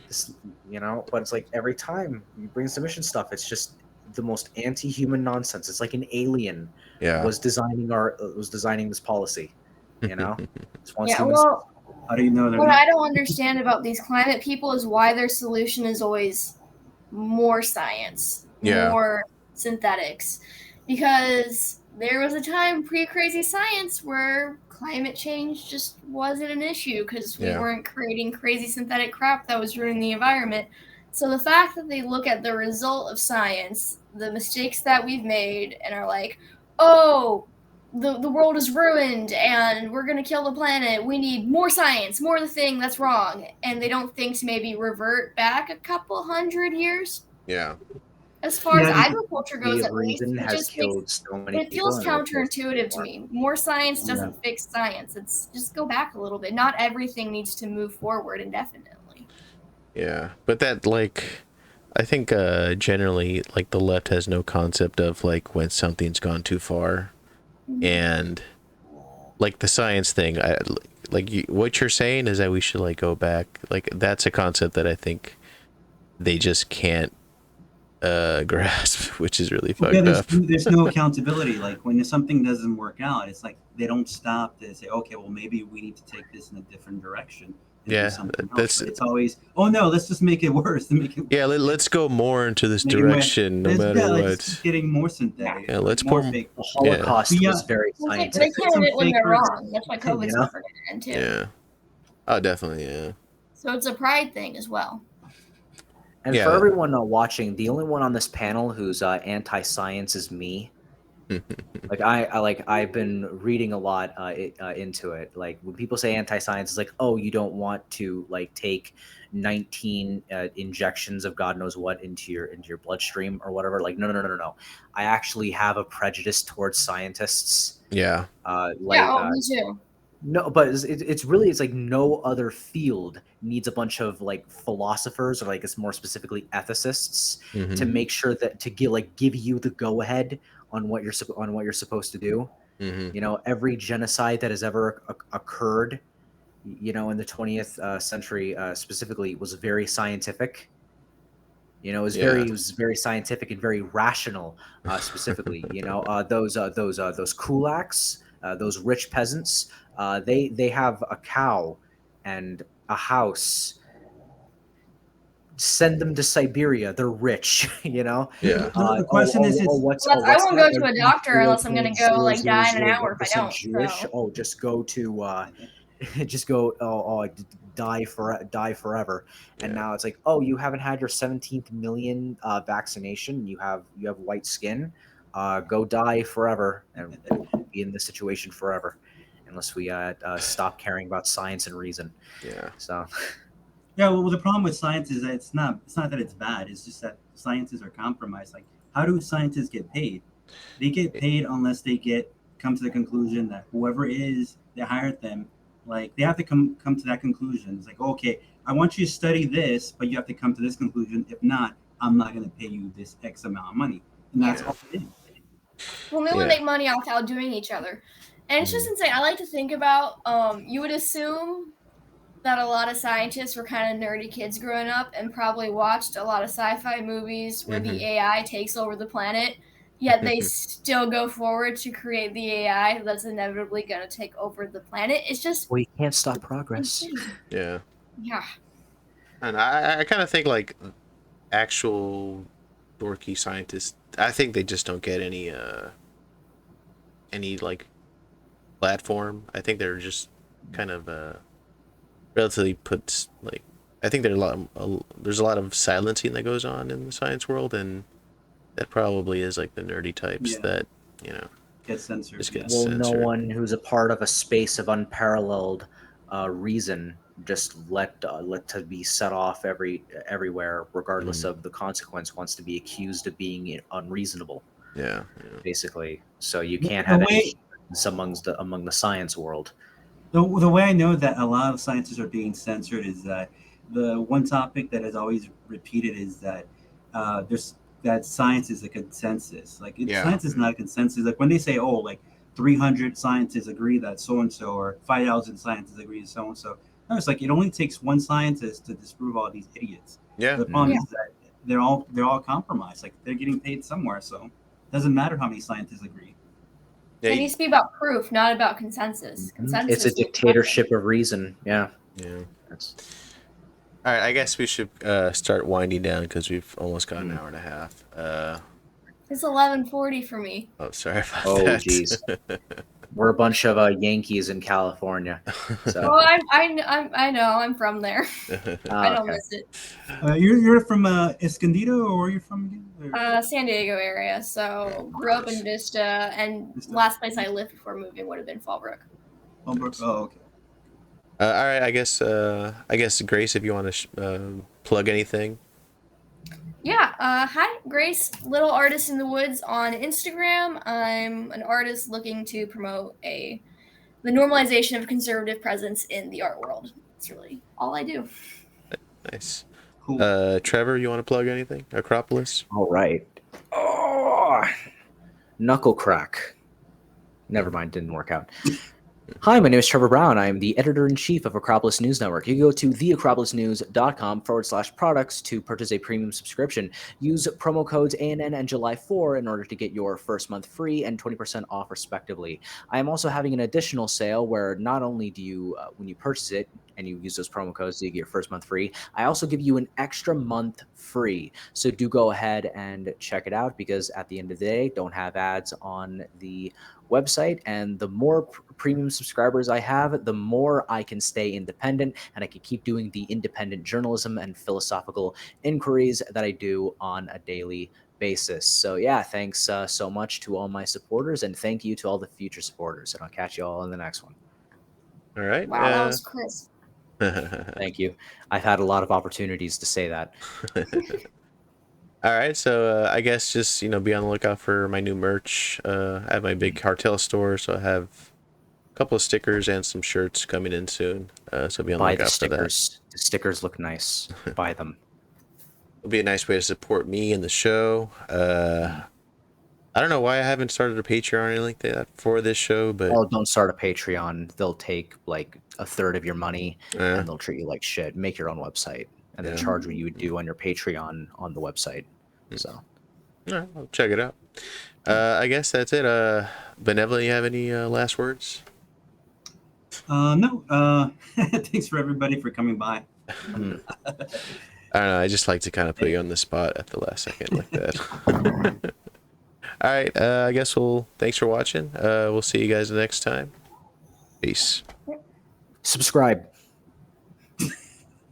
this, but it's like every time you bring submission stuff, it's just the most anti-human nonsense. It's like an alien was designing this policy. Just wants Yeah, humans. well, How do you know they're what not? I don't understand about these climate people is why their solution is always more science, more synthetics. Because there was a time pre-crazy science where climate change just wasn't an issue because we weren't creating crazy synthetic crap that was ruining the environment. So the fact that they look at the result of science, the mistakes that we've made, and are like, oh, the world is ruined and we're going to kill the planet. We need more science, more of the thing that's wrong. And they don't think to maybe revert back a couple 100 years. Yeah. As far as agriculture goes, at least, reason it has just killed so many it feels people, and counterintuitive to me. More science doesn't fix science. It's just go back a little bit. Not everything needs to move forward indefinitely. Yeah, but that like, I think generally like the left has no concept of like when something's gone too far, and like the science thing. What you're saying is that we should like go back. Like that's a concept that I think they just can't grasp, which is really fucked up. There's no accountability. Like when something doesn't work out, it's like they don't stop to say, okay, well maybe we need to take this in a different direction. Yeah, that's it's always, oh no, let's just make it worse. Let's go more into this direction, no matter what. It's getting more synthetic. Yeah, let's more pour. fake. The Holocaust was very scientific. They can't admit when they're wrong. That's why COVID's never going to end too. Yeah. Oh, definitely. Yeah. So it's a pride thing as well. And Yeah. for everyone watching, the only one on this panel who's anti-science is me. I've been reading a lot into it. Like when people say anti-science, it's like, oh, you don't want to like take 19 injections of God knows what into your bloodstream or whatever. Like no. I actually have a prejudice towards scientists. Yeah. Me too. No, but it's really like no other field needs a bunch of like philosophers or like it's more specifically ethicists to Mhm. make sure that to give you the go ahead on what you're supposed to do. Mhm. You know, every genocide that has ever occurred, you know, in the 20th century specifically was very scientific. You know, it was very scientific and very rational. Specifically, you know, those kulaks, those rich peasants, they have a cow and a house. Send them to Siberia. They're rich, you know. Yeah. The question is, What's I what's won't that? go to a doctor unless I'm gonna go like die in an hour if I don't. Jewish. So. Oh, just go to just go die forever. And Yeah. now it's like, oh, you haven't had your 17th million vaccination. You have white skin. Go die forever, and we'll be in this situation forever unless we stop caring about science and reason. Yeah. So yeah. Well, the problem with science is that it's not that it's bad. It's just that scientists are compromised. Like, how do scientists get paid? They get paid unless they come to the conclusion that whoever it is that hired them, like they have to come to that conclusion. It's like, okay, I want you to study this, but you have to come to this conclusion. If not, I'm not going to pay you this X amount of money, and that's all it is. Well, they would make money off outdoing each other, and it's just insane. I like to think about. You would assume that a lot of scientists were kind of nerdy kids growing up and probably watched a lot of sci-fi movies where the AI takes over the planet, yet they still go forward to create the AI that's inevitably going to take over the planet. It's just we can't stop progress. insane. Yeah. Yeah. And I kind of think like actual dorky scientists, I think they just don't get any like platform. I think they're just kind of relatively put like I think there's a lot of silencing that goes on in the science world, and that probably is like the nerdy types that, you know, Get censored. just get Well, censored. no one who's a part of a space of unparalleled reason just let to be set off everywhere, regardless of the consequence, wants to be accused of being unreasonable. Yeah. Basically. So you can't have any among the science world. The way I know that a lot of scientists are being censored is that the one topic that is always repeated is that that science is a consensus. Like science is not a consensus. Like when they say, oh, like 300 scientists agree that so and so, or 5,000 scientists agree that so and so. No, it's like it only takes one scientist to disprove all these idiots. Yeah. The problem is that they're all compromised. Like they're getting paid somewhere, so it doesn't matter how many scientists agree. Yeah, It needs to be about proof, not about consensus. It's a dictatorship of reason. Yeah. Yeah. All right, I guess we should start winding down because we've almost got an hour and a half. It's 11:40 for me. Oh, sorry about Oh, that. geez. We're a bunch of Yankees in California. So. Oh, I know. I'm from there. I don't miss it. You're from Escondido, or where are you from again? San Diego area. So grew up in Vista, and last place I lived before moving would have been Fallbrook. Fallbrook. Oh, okay. All right, I guess Grace, if you want to plug anything. Yeah. Hi, Grace, Little Artist in the Woods on Instagram. I'm an artist looking to promote the normalization of conservative presence in the art world. That's really all I do. Nice. Cool. Trevor, you want to plug anything? Acropolis. All right. Oh, knuckle crack. Never mind, didn't work out. Hi, my name is Trevor Brown. I am the editor-in-chief of Acropolis News Network. You can go to theacropolisnews.com/products to purchase a premium subscription. Use promo codes ANN and July 4 in order to get your first month free and 20% off respectively. I am also having an additional sale where not only do you, when you purchase it, and you use those promo codes, so you get your first month free, I also give you an extra month free. So do go ahead and check it out, because at the end of the day, don't have ads on the website, and the more premium subscribers I have, the more I can stay independent, and I can keep doing the independent journalism and philosophical inquiries that I do on a daily basis. So yeah, thanks so much to all my supporters, and thank you to all the future supporters, and I'll catch you all in the next one. All right. Wow, that was crisp. Thank you. I've had a lot of opportunities to say that. All right, so I guess just be on the lookout for my new merch. I have my big cartel store, so I have a couple of stickers and some shirts coming in soon. So be on the Buy the lookout for that. stickers. The stickers look nice. Buy them. It'll be a nice way to support me and the show. I don't know why I haven't started a Patreon or anything like that for this show, but Oh, don't start a Patreon. They'll take like a third of your money and they'll treat you like shit. Make your own website and then charge what you would do on your Patreon on the website. So, all right, I'll check it out. I guess that's it. Benevolent, you have any last words? No. Thanks for everybody for coming by. I don't know. I just like to kind of put you on the spot at the last second like that. All right. I guess thanks for watching. We'll see you guys next time. Peace. subscribe.